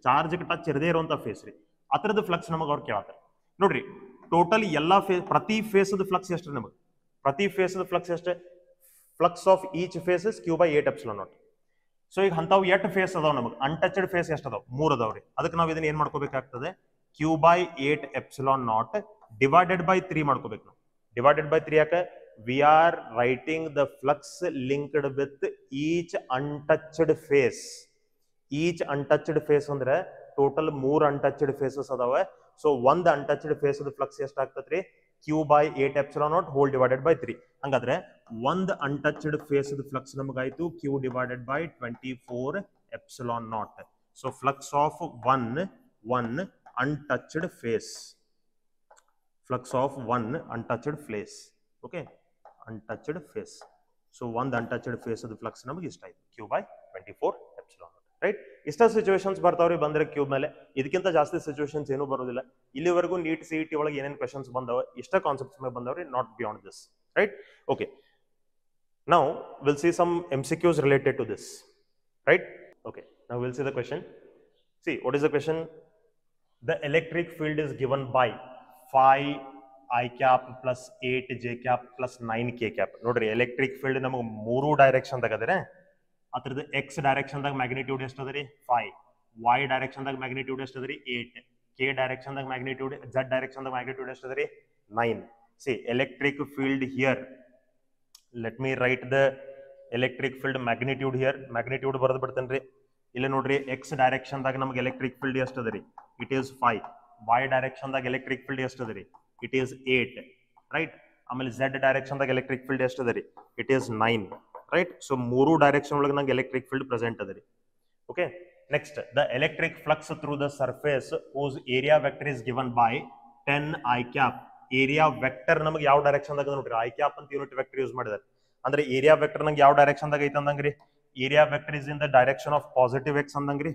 ಚಾರ್ಜ್ ಟಚ್ ಇರದೇ ಇರುವಂತ ಫೇಸ್ ರೀ, ಅದರದ ಫ್ಲಕ್ಸ್ ನಮಗೆ ಅವ್ರು ಕೇಳ್ತಾರೆ. ನೋಡ್ರಿ, ಟೋಟಲ್ ಎಲ್ಲಾ ಪ್ರತಿ ಫೇಸ್ ಫ್ಲಕ್ಸ್ ಎಷ್ಟು ನಮಗೆ? ಪ್ರತಿ ಫೇಸ್ ಫ್ಲಕ್ಸ್ ಎಷ್ಟು? Flux of each face is Q by 8 epsilon naught. So ಈಗ ಅಂತಾವ್ 8 ಫೇಸ್ ಅದಾವ ನಮಗೆ. ಅನ್ಟಚ್ಡ್ ಫೇಸ್ ಎಷ್ಟು ಅದಾವ? 3 ಅದಾವ್ರಿ. ಅದಕ್ಕೆ ನಾವು ಇದನ್ನ ಏನ್ ಮಾಡ್ಕೋಬೇಕಾಗ್ತದೆ? Q by 8 epsilon naught divided by 3 ಮಾಡ್ಕೋಬೇಕು ನಾವು. ಡಿವೈಡೆಡ್ ಬೈ 3 ಯಾಕೆ? we are writing the flux linked with each untouched face. Each untouched face ಅಂದ್ರೆ total 3 untouched faces ಅದಾವೆ. So ಒಂದು untouched face of flux ಎಷ್ಟು ಆಗ್ತದ್ರಿ? Q by 8 epsilon naught whole divided by 3. ಹಂಗಾದ್ರೆ ಒಂದು untouched face of flux ನಮಗಾಯ್ತು Q divided by 24 epsilon naught. So flux of one untouched face. Flux of one untouched face. Okay, untouched face. So one untouched face of the flux ನಮಗೆ ಇಷ್ಟ ಆಯ್ತು Q by 24 epsilon naught. Right, ಇಷ್ಟ situations ಬರ್ತಾವ್ರಿ ಬಂದ್ರೆ cube ಮೇಲೆ. ಇದಕ್ಕಿಂತ ಜಾಸ್ತಿ situations ಏನೂ ಬರೋದಿಲ್ಲ. ಇಲ್ಲಿವರೆಗೂ ನೀಟ್ CET ಒಳಗೆ ಏನೇನು ಕ್ವೆಶನ್ಸ್ ಬಂದವ ಇಷ್ಟ ಕಾನ್ಸೆಪ್ಟ್ಸ್ ಮೇಲೆ ಬಂದವ್ರಿ, not beyond this. Right, okay. Now we'll see some MCQs related to this. Right? Okay. Now we'll see the question. See, what is the question? The electric field is given by 5 I cap plus 8 J cap plus 9 K cap. ನೋಡ್ರಿ, electric field ನಮಗೆ 3 direction ದಾಗದ್ರೆ ಅದ್ರದ್ದು X direction ದಾಗ magnitude ಎಷ್ಟು ಅದರಿ 5, Y direction ದಾಗ magnitude ಎಷ್ಟು ಅದರಿ 8, K direction ದಾಗ ಮ್ಯಾಗ್ನಿಟ್ಯೂಡ್, Z ಡೈರೆಕ್ಷನ್ ದಾಗ ಮ್ಯಾಗ್ನಿಟ್ಯೂಡ್ ಎಷ್ಟು ಅದರಿ 9. See, electric field here. Let me write the electric field magnitude here. Magnitude ಬರೆದು ಬಿಡ್ತೇನ್ರಿ. ಇಲ್ಲಿ ನೋಡ್ರಿ, X ಡೈರೆಕ್ಷನ್ ದಾಗ ನಮಗೆ ಎಲೆಕ್ಟ್ರಿಕ್ ಫೀಲ್ಡ್ ಎಷ್ಟು ಅದರಿ? It is 5. Y ಡೈರೆಕ್ಷನ್ ದಾಗ ಎಲೆಕ್ಟ್ರಿಕ್ ಫೀಲ್ಡ್ ಎಷ್ಟು ಅದರಿ? It is 8. ರೈಟ್, ಆಮೇಲೆ Z ಡೈರೆಕ್ಷನ್ ದಾಗ ಎಲೆಕ್ಟ್ರಿಕ್ ಫೀಲ್ಡ್ ಎಷ್ಟು ಅದರಿ? It is 9. Right, so 3 direction ಒಳಗೆ ನಂಗೆ ಎಲೆಕ್ಟ್ರಿಕ್ ಫೀಲ್ಡ್ ಪ್ರೆಸೆಂಟ್ ಅದರಿ. Okay, next, the electric flux through the surface whose area vector is given by 10 I cap. Area vector ನಮಗೆ ಯಾವ direction ದಾಗ ನೋಡ್ರಿ, ಐ ಕ್ಯಾಪ್ ಅಂತ ಯೂನಿಟ್ ವೆಕ್ಟರ್ ಯೂಸ್ ಮಾಡಿದಾರೆ. ಅಂದ್ರೆ ಏರಿಯಾ ವೆಕ್ಟರ್ ನಂಗೆ ಯಾವ ಡೈರೆಕ್ಷನ್ ದಾಗ ಐತೆ ಅಂದಂಗ್ರಿ? Area vector is in the direction of positive X ಅಂದಂಗ್ರಿ.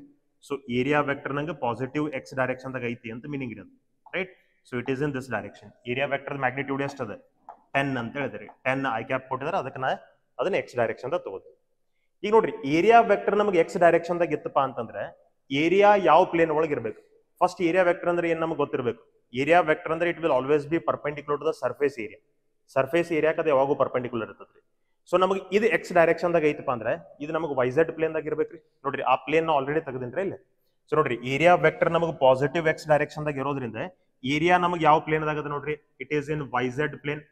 ಸೊ ಏರಿಯಾ ವೆಕ್ಟರ್ ನಂಗೆ ಪಾಸಿಟಿವ್ ಎಕ್ಸ್ ಡೈರೆಕ್ಷನ್ ದಾಗ ಐತಿ ಅಂತ ಮೀನಿಂಗ್ ಇರೋದು. Right, so it is in this direction. Area vector magnitude ಎಷ್ಟು ಅದ? 10 ಅಂತ ಹೇಳಿದ್ರಿ. 10 ಐ ಕ್ಯಾಪ್ ಕೊಟ್ಟಿದ್ದಾರೆ, ಅದಕ್ಕೆ ನಾ ಅದನ್ನ ಎಕ್ಸ್ ಡೈರೆಕ್ಷನ್ ದಾಗ ತಗೋದು. ಈಗ ನೋಡ್ರಿ, ಏರಿಯಾ ವೆಕ್ಟರ್ ನಮಗೆ ಎಕ್ಸ್ ಡೈರೆಕ್ಷನ್ ದಾಗ ಇತ್ತಪ್ಪ ಅಂತಂದ್ರೆ ಏರಿಯಾ ಯಾವ ಪ್ಲೇನ್ ಒಳಗೆ ಇರಬೇಕು? ಫಸ್ಟ್ ಏರಿಯಾ ವೆಕ್ಟರ್ ಅಂದ್ರೆ ಏನ್ ನಮಗೆ ಗೊತ್ತಿರಬೇಕು. ಏರಿಯಾ ವೆಕ್ಟರ್ ಅಂದ್ರೆ it will always be perpendicular to the surface area. Surface ಏರಿಯಾಕ್ಕೆ ಅದು ಯಾವಾಗೂ ಪರ್ಪೆಂಡಿಕ್ಯುಲರ್ ಇರ್ತದ್ರಿ. ಸೊ ನಮಗೆ ಇದು ಎಕ್ಸ್ ಡೈರೆಕ್ಷನ್ ದಾಗ ಐತಪ್ಪ ಅಂದ್ರೆ ಇದು ನಮಗೆ YZ ಪ್ಲೇನ್ ದಾಗ ಇರ್ಬೇಕ್ರಿ. ನೋಡ್ರಿ, ಆ ಪ್ಲೇನ್ ಆಲ್ರೆಡಿ ತೆಗೆದಿನ್ರಿ ಇಲ್ಲಿ. ಸೊ ನೋಡ್ರಿ, ಏರಿಯಾ ವೆಕ್ಟರ್ ನಮಗೆ ಪಾಸಿಟಿವ್ ಎಕ್ಸ್ ಡೈರೆಕ್ಷನ್ ದಾಗ ಇರೋದ್ರಿಂದ ಏರಿಯಾ ನಮಗೆ ಯಾವ ಪ್ಲೇನ್ ದಾಗ ಅದ ನೋಡ್ರಿ? It is in YZ plane.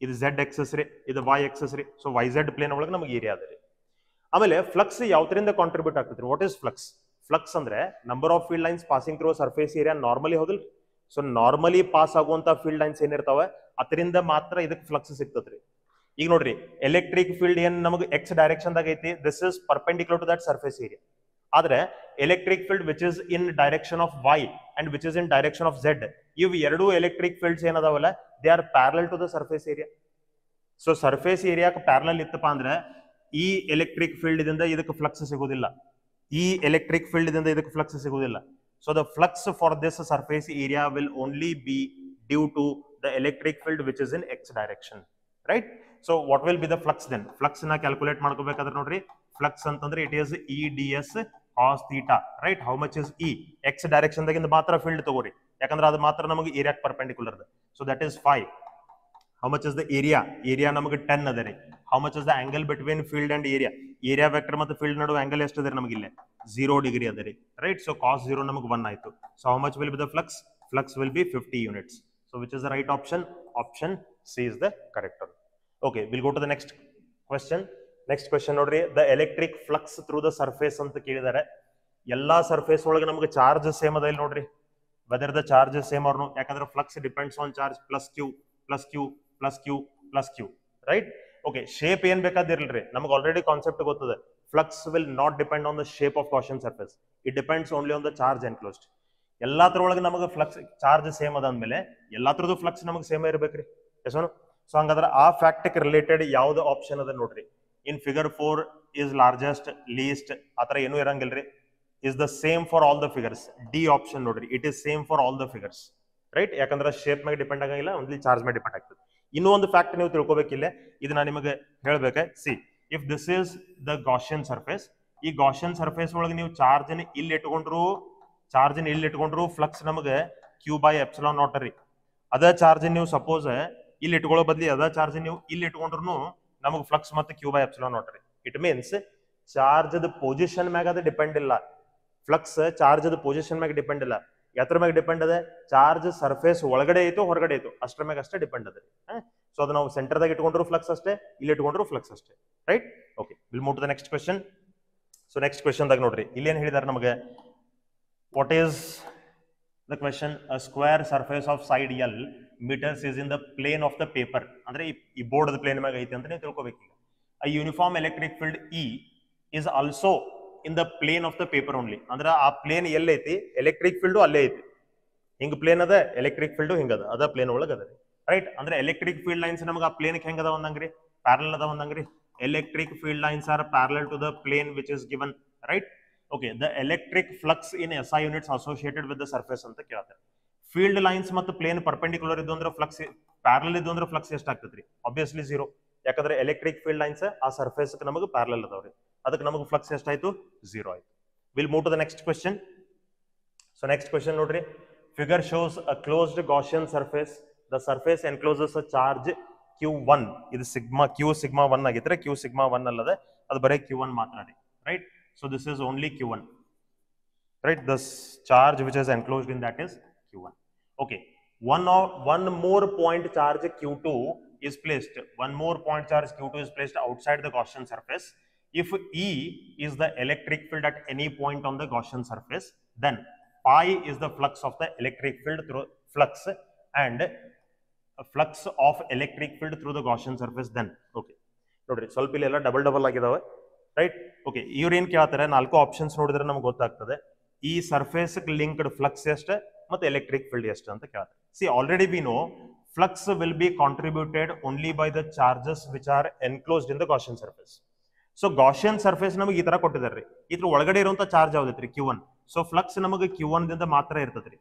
ಇದು Z ಎಕ್ಸಸ್ ರೀ, ಇದು Y ಎಕ್ಸಸ್ ರೀ. ಸೊ YZ ಪ್ಲೇನ್ ಒಳಗೆ ನಮಗೆ ಏರಿಯಾ ಅದ ರೀ. ಆಮೇಲೆ ಫ್ಲಕ್ಸ್ ಯಾವ್ದ್ರಿಂದ ಕಾಂಟ್ರಿಬ್ಯೂಟ್ ಆಗ್ತದ್ರಿ? What is flux? ಫ್ಲಕ್ಸ್ ಅಂದ್ರೆ number of field lines passing through surface area normally, ಹೌದಿಲ್ರಿ? ಸೊ ನಾರ್ಮಲಿ ಪಾಸ್ ಆಗುವಂತ ಫೀಲ್ಡ್ ಲೈನ್ಸ್ ಏನಿರ್ತಾವ ಅದರಿಂದ ಮಾತ್ರ ಇದಕ್ಕೆ ಫ್ಲಕ್ಸ್ ಸಿಗ್ತದ್ರಿ. ಈಗ ನೋಡ್ರಿ, ಎಲೆಕ್ಟ್ರಿಕ್ ಫೀಲ್ಡ್ ಏನ್ ನಮಗೆ ಎಕ್ಸ್ ಡೈರೆಕ್ಷನ್ ದಾಗ ಐತಿ, this is perpendicular to that surface area. ಆದ್ರೆ electric field which is in direction of Y and which is in direction of Z, ಇವು ಎರಡೂ ಎಲೆಕ್ಟ್ರಿಕ್ ಫೀಲ್ಡ್ಸ್ ಏನದಾವಲ್ಲ, they are parallel to the surface area. So surface ಏರಿಯಾಕ್ಕೆ parallel ಇತ್ತಪ್ಪ ಅಂದ್ರೆ ಈ electric field ದಿಂದ ಇದಕ್ಕೆ ಫ್ಲಕ್ಸ್ ಸಿಗೋದಿಲ್ಲ, ಈ ಎಲೆಕ್ಟ್ರಿಕ್ ಫೀಲ್ಡ್ ದಿಂದ ಇದಕ್ಕೆ ಫ್ಲಕ್ಸ್ ಸಿಗೋದಿಲ್ಲ. So the flux for this surface area will only be due to the electric field which is in X direction, right? So what will be the flux then? Flux na calculate ಮಾಡ್ಕೋಬೇಕಾದ್ರೆ ನೋಡ್ರಿ, flux ಅಂತಂದ್ರೆ it is E ds cos theta, right? How much is E? X direction ದಾಗಿಂದ ಮಾತ್ರ field ತಗೋರಿ, ಯಾಕಂದ್ರೆ ಅದು ಮಾತ್ರ ನಮಗೆ ಏರಿಯಾಕ್ಕೆ perpendicular ಅದ. So that is 5. How much is the area? Area ನಮಗೆ 10 ಅದ ರೀ. How much is the angle between field and area? Area vector ಮತ್ತು ಫೀಲ್ಡ್ ನಡುವೆ ಆಂಗಲ್ ಎಷ್ಟು ಅದ ನಮಗೆ ಇಲ್ಲಿ? 0 ಡಿಗ್ರಿ ಅದ ರೀ. ರೈಟ್, ಸೊ cos 0 ನಮಗೆ 1 ಆಯ್ತು. So how much will be the flux? Flux will be 50 units. So which is the right option? Option C is the correct one. Okay, we'll go to the next question. Next question ನೋಡ್ರಿ, the electric flux through the surface ಅಂತ ಕೇಳಿದ್ದಾರೆ. ಎಲ್ಲಾ surface ಒಳಗೆ ನಮಗೆ charge same ಅದ ಇಲ್ಲಿ ನೋಡ್ರಿ. whether the charge is same or no, ಯಾಕಂದ್ರೆ flux depends on charge plus Q plus Q plus Q plus Q, right? Okay, shape ಏನ್ ಬೇಕಾದಿರ್ಲ್ರಿ, ನಮಗೆ ಆಲ್ರೆಡಿ ಕಾನ್ಸೆಪ್ಟ್ ಗೊತ್ತದೆ. Flux will not depend on the shape of Gaussian surface, it depends only on the charge enclosed. ಎಲ್ಲಾದ್ರೊಳಗೆ ನಮಗೆ flux charge same ಅದ ಅಂದ್ಮೇಲೆ ಎಲ್ಲಾದ್ರದ್ದು flux ನಮಗೆ same ಇರ್ಬೇಕ್ರಿ. ಎಸೋನು? ಸೊ ಹಂಗಾದ್ರೆ ಆ ಫ್ಯಾಕ್ಟ್ಗೆ ರಿಲೇಟೆಡ್ ಯಾವ್ದು ಆಪ್ಷನ್ ಅದ ನೋಡ್ರಿ. In figure 4 is largest least ಆತರ ಏನೂ ಇರಂಗಿಲ್ರಿ. Is the same for all the figures. D option ನೋಡ್ರಿ, it is same for all the figures, right? ಯಾಕಂದ್ರೆ ಶೇಪ್ ಮೇಲೆ ಡಿಪೆಂಡ್ ಆಗಂಗಿಲ್ಲ, ಓನ್ಲಿ ಚಾರ್ಜ್ ಮೇಲೆ ಡಿಪೆಂಡ್ ಆಗ್ತದೆ. ಇನ್ನೂ ಒಂದು ಫ್ಯಾಕ್ಟ್ ನೀವು ತಿಳ್ಕೊಬೇಕಿಲ್ಲ, ಇದು ನಾನು ನಿಮಗೆ ಹೇಳ್ಬೇಕೆ. See, if this is the Gaussian surface, ಈ Gaussian ಸರ್ಫೇಸ್ ಒಳಗೆ ನೀವು ಚಾರ್ಜ್ ಇಲ್ಲಿ ಇಟ್ಕೊಂಡ್ರು ಫ್ಲಕ್ಸ್ ನಮಗೆ Q by epsilon naught ರೀ. ಅದ ಚಾರ್ಜ್ ನೀವು ಸಪೋಸ್ ಇಲ್ಲಿ ಇಟ್ಕೊಳ್ಳೋ ಬದ್ಲಿ ಅದ ಚಾರ್ಜ್ ನೀವು ಇಲ್ಲಿ ಇಟ್ಕೊಂಡ್ರು ನಮಗೆ ಫ್ಲಕ್ಸ್ ಮತ್ತೆ Q by epsilon naught ರೀ. ಇಟ್ ಮೀನ್ಸ್ ಚಾರ್ಜ್ ಪೊಸಿಷನ್ ಮ್ಯಾಗ ಅದು ಡಿಪೆಂಡ್ ಇಲ್ಲ. ಫ್ಲಕ್ಸ್ ಚಾರ್ಜ್ ಪೊಸಿಷನ್ ಮ್ಯಾಗ ಡಿಪೆಂಡ್ ಇಲ್ಲ. ಯಾತ್ರ ಮ್ಯಾಗ ಡಿಪೆಂಡ್ ಅದ? ಚಾರ್ಜ್ ಸರ್ಫೇಸ್ ಒಳಗಡೆ ಐತೋ ಹೊರಗಡೆ ಐತೋ ಅಷ್ಟ್ರ ಮ್ಯಾಗ ಅಷ್ಟೇ ಡಿಪೆಂಡ್ ಅದ. ಸೊ ಅದು ನಾವು ಸೆಂಟರ್ದಾಗ ಇಟ್ಕೊಂಡ್ರು ಫ್ಲಕ್ಸ್ ಅಷ್ಟೇ, ಇಲ್ಲಿ ಇಟ್ಕೊಂಡ್ರು ಫ್ಲಕ್ಸ್ ಅಷ್ಟೇ, right? Okay, will move to the next question. So next ಕ್ವೆಶ್ಚನ್ದಾಗ ನೋಡ್ರಿ ಇಲ್ಲಿ ಏನ್ ಹೇಳಿದಾರೆ ನಮಗೆ, what is the question? A square surface of side L metres is in the plane of the paper, ಅಂದ್ರೆ ಈ ಬೋರ್ಡ್ ಪ್ಲೇನ್ ಮ್ಯಾಗ ಐತಿ ಅಂತ ನೀವು ತಿಳ್ಕೊಬೇಕು. a uniform electric field E is also in the plane of the paper only. ಅಂದ್ರೆ ಆ plane ಎಲ್ಲಿ ಐತಿ, ಎಲೆಕ್ಟ್ರಿಕ್ ಫೀಲ್ಡ್ ಅಲ್ಲೇ ಐತಿ. ಹಿಂಗ ಪ್ಲೇನ್ ಅದ, ಎಲೆಕ್ಟ್ರಿಕ್ ಫೀಲ್ಡ್ ಹಿಂಗದ, ಅದ ಪ್ಲೇನ್ ಒಳಗ ಅದ, ರೈಟ್? ಅಂದ್ರೆ ಎಲೆಕ್ಟ್ರಿಕ್ ಫೀಲ್ಡ್ ಲೈನ್ಸ್ ನಮಗೆ ಆ ಪ್ಲೇನ್ ಹೆಂಗ ಅದ ಒಂದಂಗ್ರಿ, ಪ್ಯಾರಲಲ್ ಅದ ಒಂದಂಗ್ರಿ. Electric field lines are parallel to the plane which is given, right? Okay, the electric flux in SI units associated with the surface ಅಂತ ಕೇಳ್ತಾರೆ. ಫೀಲ್ಡ್ ಲೈನ್ಸ್ ಮತ್ತು ಪ್ಲೇನ್ ಪರ್ಪೆಂಡಿಕ್ಯುಲರ್ ಇದ್ದು ಅಂದ್ರೆ ಫ್ಲಕ್ಸ್, ಪ್ಯಾರಲಲ್ ಇದ್ದು ಅಂದ್ರೆ ಫ್ಲಕ್ಸ್ ಎಷ್ಟಾಗ್ತದ್ರಿ? ಆಬ್ವಿಯಸ್ಲಿ 0. ಯಾಕಂದ್ರೆ electric field lines ಆ surface ನಮಗೆ ಪ್ಯಾರಲಲ್ ಅದಾವ್ರಿ, ಅದಕ್ಕೆ ನಮಗೆ ಫ್ಲಕ್ಸ್ ಎಷ್ಟಾಯ್ತು? 0 ಆಯ್ತು. Will move to the next question. So next question ನೋಡ್ರಿ, figure shows a closed Gaussian surface. The surface encloses a charge Q1. ಇದು ಸಿಗ್ಮಾ Q ಸಿಗ್ಮಾ 1 ಆಗಿದ್ರೆ Q ಸಿಗ್ಮಾ 1 ಅಲ್ಲದೆ ಅದು ಬರೀ Q1 ಮಾತ್ರ ರೀ, right? So this is only Q1, right? The charge which is enclosed in that is Q1. Okay, one more point charge Q2 is placed. One more point charge Q2 is placed outside the Gaussian surface. If E is the electric field at any point on the Gaussian surface, then pi is the flux of the electric field through flux and flux of electric field through the Gaussian surface. Then okay, ನೋಡ್ರಿ ಸ್ವಲ್ಪ ಇಲ್ಲಿ ಎಲ್ಲ double ಆಗಿದಾವೆ, right? Okay, ಇವ್ರೇನ್ ಕೇಳ್ತಾರೆ, 4 options ನೋಡಿದ್ರೆ ನಮ್ಗೆ ಗೊತ್ತಾಗ್ತದೆ ಈ ಸರ್ಫೇಸ್ ಲಿಂಕ್ಡ್ ಫ್ಲಕ್ಸ್ ಎಷ್ಟು ಮತ್ತೆ ಎಲೆಕ್ಟ್ರಿಕ್ ಫೀಲ್ಡ್ ಎಷ್ಟು ಅಂತ ಕೇಳ್ತಾರೆ. C already we know flux will B contributed only by the charges which R enclosed in the Gaussian surface. So Gaussian surface ನಮಗೆ ಈ ತರ ಕೊಟ್ಟಿದ್ದಾರೆ, ಇದ್ರ ಒಳಗಡೆ ಇರುವಂತ ಚಾರ್ಜ್ ಯಾವ್ದೈತ್ರಿ? Q1. ಸೊ ಫ್ಲಕ್ಸ್ ನಮಗೆ Q1 ದಿಂದ ಮಾತ್ರ ಇರ್ತದ್ರಿ.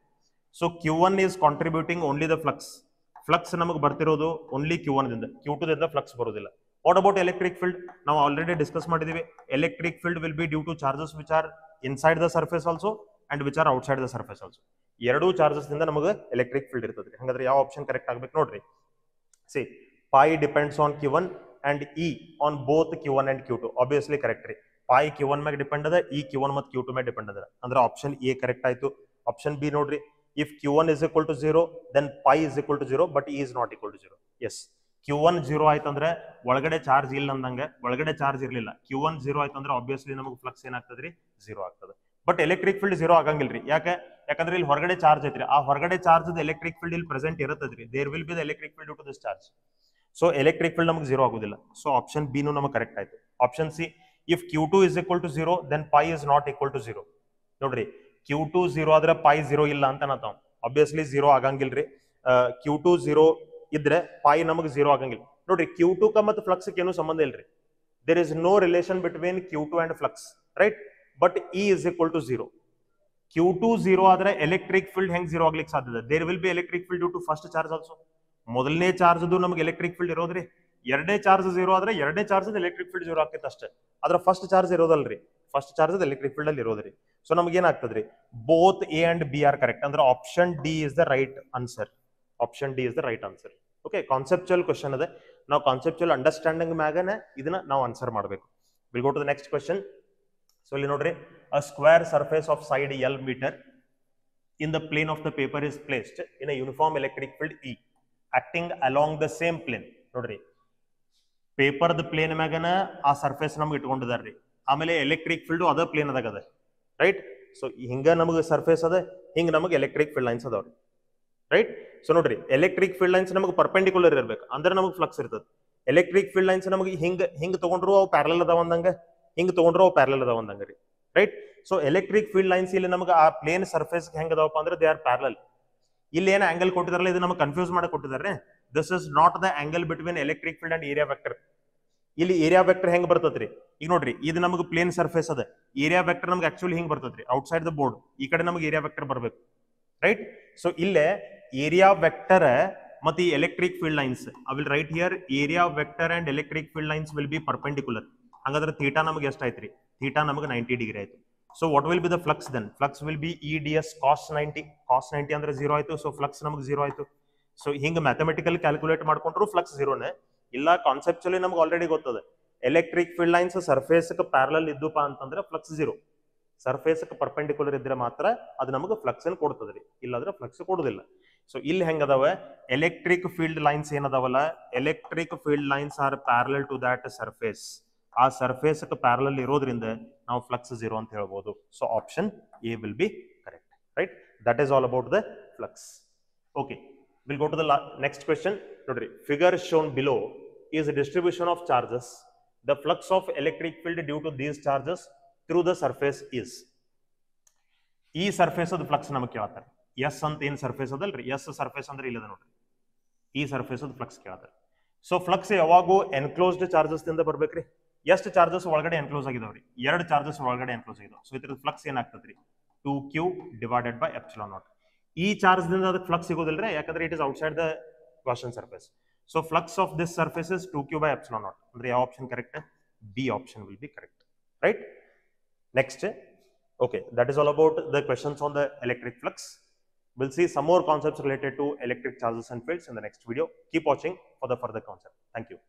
So Q1 is contributing only the flux. Flux ನಮಗೆ ಬರ್ತಿರೋದು ಓನ್ಲಿ Q1 ದಿಂದ, Q2 ದಿಂದ ಫ್ಲಕ್ಸ್ ಬರೋದಿಲ್ಲ. What about electric field? ನಾವು ಆಲ್ರೆಡಿ ಡಿಸ್ಕಸ್ ಮಾಡಿದೀವಿ. Electric field will be due to charges which are inside the surface also and which are outside the surface also. ಎರಡೂ charges ದಿಂದ ನಮಗೆ electric field ಇರ್ತದ್ರಿ. ಹಾಗಾದ್ರೆ ಯಾವ ಆಪ್ಷನ್ ಕರೆಕ್ಟ್ ಆಗ್ಬೇಕು ನೋಡ್ರಿ. C pi depends on Q1 and E on both Q1 and Q2. Obviously correct ರೀ. pi Q1 ಮೇಲೆ ಡಿಪೆಂಡ್ ಅದ, E Q1 ಮತ್ತು Q2 ಮೇಲೆ ಡಿಪೆಂಡ್ ಅದ. ಅಂದ್ರೆ ಆಪ್ಷನ್ ಎ ಕರೆಕ್ಟ್ ಆಯ್ತು. ಆಪ್ಷನ್ ಬಿ ನೋಡ್ರಿ, if Q1 is equal to 0 then pi is equal to 0 but E is not equal to 0. Yes, Q1 0 ಆಯ್ತಂದ್ರೆ ಒಳಗಡೆ ಚಾರ್ಜ್ ಇಲ್ಲ ಅಂದಂಗೆ, ಒಳಗಡೆ ಚಾರ್ಜ್ ಇರಲಿಲ್ಲ. Q1 0 ಆಯ್ತಂದ್ರೆ ಆಬ್ವಿಯಸ್ಲಿ ನಮಗೆ ಫ್ಲಕ್ಸ್ ಏನಾಗ್ತದ್ರಿ? 0 ಆಗ್ತದೆ. ಬಟ್ ಎಲೆಕ್ಟ್ರಿಕ್ ಫೀಲ್ಡ್ 0 ಆಗಂಗಿಲ್ರಿ. ಯಾಕಂದ್ರೆ ಇಲ್ಲಿ ಹೊರಗಡೆ ಚಾರ್ಜ್ ಐತ್ರಿ. ಆ ಹೊರಗಡೆ ಚಾರ್ಜ್ ಎಲೆಕ್ಟ್ರಿಕ್ ಫೀಲ್ಡ್ ಇಲ್ಲಿ ಪ್ರೆಸೆಂಟ್ ಇರುತ್ತದ್ರಿ. There will be the electric field due to this charge. So electric field ನಮಗೆ 0 ಆಗುದಿಲ್ಲ. ಸೊ ಆಪ್ಷನ್ ಬಿ ನಮಗೆ ಕರೆಕ್ಟ್ ಆಯ್ತು. Option C, if Q2 is equal to 0 then pi is not equal to 0. ನೋಡ್ರಿ, Q2 0 ಆದ್ರೆ pi 0 ಇಲ್ಲ ಅಂತ ನಾತಾವ್. Obviously 0 ಆಗಂಗಿಲ್ರಿ. Q2 0 ಇದ್ರೆ pi ನಮಗೆ 0 ಆಗಂಗಿಲ್ಲ. ನೋಡ್ರಿ, Q2 ಕ ಮತ್ತು ಫ್ಲಕ್ಸ್ ಏನು ಸಂಬಂಧ ಇಲ್ರಿ. There is no relation between Q2 and flux, right? But E is equal to 0. Q2 0 ಆದ್ರೆ ಎಲೆಕ್ಟ್ರಿಕ್ ಫೀಲ್ಡ್ ಹೆಂಗ್ 0 ಆಗ್ಲಿಕ್ಕೆ ಸಾಧ್ಯತೆ? There will be electric field due to first charge also. ಮೊದಲನೇ ಚಾರ್ಜ್ ನಮಗೆ ಎಲೆಕ್ಟ್ರಿಕ್ ಫೀಲ್ಡ್ ಇರೋದ್ರಿ. ಎರಡನೇ ಚಾರ್ಜ್ 0 ಆದ್ರೆ ಎರಡನೇ ಚಾರ್ಜ್ ಎಲೆಕ್ಟ್ರಿಕ್ ಫೀಲ್ಡ್ 0 ಆಗ್ತೈತೆ ಅಷ್ಟೇ. ಆದ್ರೆ ಫಸ್ಟ್ ಚಾರ್ಜ್ ಇರೋದಲ್ರಿ, ಫಸ್ಟ್ ಚಾರ್ಜ್ ಎಲೆಕ್ಟ್ರಿಕ್ ಫೀಲ್ಡ್ ಅಲ್ಲಿ ಇರೋದ್ರಿ. ಸೊ ನಮ್ಗೆ ಏನಾಗ್ತದ್ರಿ? Both A and B are correct. ಅಂದ್ರೆ option D is the right answer. Option D is the right answer. Okay, conceptual question ಅದ. ನಾವು ಕಾನ್ಸೆಪ್ಚುಯಲ್ ಅಂಡರ್ಸ್ಟ್ಯಾಂಡಿಂಗ್ ಮ್ಯಾಗನೆ ಇದನ್ನ ನಾವು ಆನ್ಸರ್ ಮಾಡಬೇಕು. Will go to the next question. So ಇಲ್ಲಿ ನೋಡ್ರಿ, a square surface of side L meter in the plane of the paper is placed in a uniform electric field E acting along the same plane. ನೋಡ್ರಿ, paper the plane ಮ್ಯಾಗನ ಆ surface ನಮ್ಗೆ ಇಟ್ಕೊಂಡಿದಾರ್ರಿ. ಆಮೇಲೆ electric field ಅದ plane ಅದಾಗ ಅದ, right? So ಹಿಂಗ ನಮಗೆ surface ಅದ, ಹಿಂಗ ನಮಗೆ ಎಲೆಕ್ಟ್ರಿಕ್ ಫೀಲ್ಡ್ ಲೈನ್ಸ್ ಅದಾವ್ರಿ, ರೈಟ್? ಸೊ ನೋಡ್ರಿ, ಎಲೆಕ್ಟ್ರಿಕ್ ಫೀಲ್ಡ್ ಲೈನ್ಸ್ ನಮಗೆ ಪರ್ಪೆಂಡಿಕ್ಯುಲರ್ ಇರ್ಬೇಕು, ಅಂದ್ರೆ ನಮಗೆ ಫ್ಲಕ್ಸ್ ಇರ್ತದೆ. ಎಲೆಕ್ಟ್ರಿಕ್ ಫೀಲ್ಡ್ ಲೈನ್ಸ್ ನಮಗೆ ಹಿಂಗ್ ತಗೊಂಡ್ರು ಅವು ಪ್ಯಾರಲಲ್ ಅದಾವ ಅಂದಂಗ, ಹಿಂಗ್ ತಗೊಂಡ್ರು ಅವು ಪ್ಯಾರಲಲ್ ಅದಾವ ಅಂದಂಗ ರೀ, right? So electric field lines ಇಲ್ಲಿ ನಮಗೆ ಆ ಪ್ಲೇನ್ ಸರ್ಫೇಸ್ ಹೆಂಗ್ ಅದಾವಪ್ಪ ಅಂದ್ರೆ ದೇ ಆರ್ ಪ್ಯಾರಲಲ್. ಇಲ್ಲಿ ಏನ್ ಆಂಗಲ್ ಕೊಟ್ಟಿದಾರಲ್ಲ, ಇದು ನಮಗೆ ಕನ್ಫ್ಯೂಸ್ ಮಾಡಕ್ ಕೊಟ್ಟಿದ್ದಾರೆ. This is not the angle between electric field and area vector. ಇಲ್ಲಿ ಏರಿಯಾ ವೆಕ್ಟರ್ ಹೆಂಗ್ ಬರ್ತದ್ರಿ? ಈಗ ನೋಡ್ರಿ, ಇದು ನಮಗೆ ಪ್ಲೇನ್ ಸರ್ಫೇಸ್ ಅದ. ಏರಿಯಾ ವೆಕ್ಟರ್ ನಮ್ಗೆ ಆಕ್ಚುಲಿ ಹಿಂಗ್ ಬರ್ತದ್ರಿ, ಔಟ್ ಸೈಡ್ ದ ಬೋರ್ಡ್. ಈ ಕಡೆ ನಮಗೆ ಏರಿಯಾ ವೆಕ್ಟರ್ ಬರ್ಬೇಕು, ರೈಟ್? ಸೊ ಇಲ್ಲೇ ಏರಿಯಾ ವೆಕ್ಟರ್ ಮತ್ತೆ ಈ electric field lines, I will right here area vector and electric field lines will be perpendicular. ಹಂಗಾದ್ರೆ ಥೀಟಾ ನಮಗೆ ಎಷ್ಟಾಯ್ತ್ರಿ? ಥೀಟಾ ನಮಗೆ 90 ಡಿಗ್ರಿ ಆಯ್ತು. So what will be the flux then? Flux will be E d S cos 90. Cos 90 ಅಂದ್ರೆ 0 ಆಯ್ತು. So flux ನಮಗೆ 0 ಆಯ್ತು. So ಹಿಂಗ mathematical calculate ಮಾಡ್ಕೊಂಡ್ರು ಫ್ಲಕ್ಸ್ 0ನೇ ಇಲ್ಲ. ಕಾನ್ಸೆಪ್ಚುಲಿ ನಮ್ಗೆ ಆಲ್ರೆಡಿ ಗೊತ್ತದ, electric field lines surface parallel ಇದ್ದುಪ್ಪ ಅಂತಂದ್ರೆ ಫ್ಲಕ್ಸ್ 0. ಸರ್ಫೇಸ್ ಪರ್ಪೆಂಡಿಕ್ಯುಲರ್ ಇದ್ರೆ ಮಾತ್ರ ಅದು ನಮಗೆ ಫ್ಲಕ್ಸ್ ಅನ್ನು ಕೊಡ್ತದ್ರಿ, ಇಲ್ಲಾಂದ್ರೆ ಫ್ಲಕ್ಸ್ ಕೊಡುದಿಲ್ಲ. ಸೊ ಇಲ್ಲಿ ಹೆಂಗದವ ಎಲೆಕ್ಟ್ರಿಕ್ ಫೀಲ್ಡ್ ಲೈನ್ಸ್ ಏನದಾವಲ್ಲ electric field lines are parallel to that surface ಆ ಸರ್ಫೇಸ್ ಪ್ಯಾರಲಲ್ ಇರೋದ್ರಿಂದ ನಾವು ಫ್ಲಕ್ಸ್ 0 ಅಂತ ಹೇಳ್ಬೋದು so option A will be correct right that is all about the flux okay will go to the next question ನೋಡ್ರಿ figure shown below is a distribution of charges the flux of electric field due to these charges through the surface is ಈ surface ಅದ flux ನಮಗೆ ಕೇಳ್ತಾರೆ S ಅಂತ ಏನ್ surface ಅದಲ್ರಿ S surface ಅಂದ್ರೆ ಇಲ್ಲದ ನೋಡ್ರಿ ಈ ಸರ್ಫೇಸ್ ಅದ ಫ್ಲಕ್ಸ್ ಕೇಳ್ತಾರೆ ಸೊ ಫ್ಲಕ್ಸ್ ಯಾವಾಗೂ ಎನ್ಕ್ಲೋಸ್ಡ್ ಚಾರ್ಜಸ್ ದಿಂದ ಬರ್ಬೇಕ್ರಿ ಎಷ್ಟು ಚಾರ್ಜಸ್ ಒಳಗಡೆ ಎನ್ಕ್ಲೋಸ್ ಆಗಿದಾವ್ರಿ ಎರಡು ಚಾರ್ಜಸ್ ಒಳಗಡೆ ಎನ್ಕ್ಲೋಸ್ ಆಗಿದಾವ ಸೊ ಇದ್ರ ಫ್ಲಕ್ಸ್ ಏನಾಗ್ತದ್ರಿ 2q divided by epsilon naught ಈ ಚಾರ್ಜ್ ದಿಂದ ಅದಕ್ಕೆ ಫ್ಲಕ್ಸ್ ಸಿಗೋದಿಲ್ರಿ ಯಾಕಂದ್ರೆ it is outside the Gaussian surface so flux of this surface is 2q by epsilon naught ಅಂದ್ರೆ ಯಾವ option correct B option will be correct right next okay that is all about the questions on the electric flux we'll see some more concepts related to electric charges and fields in the next video keep watching for the further concept thank you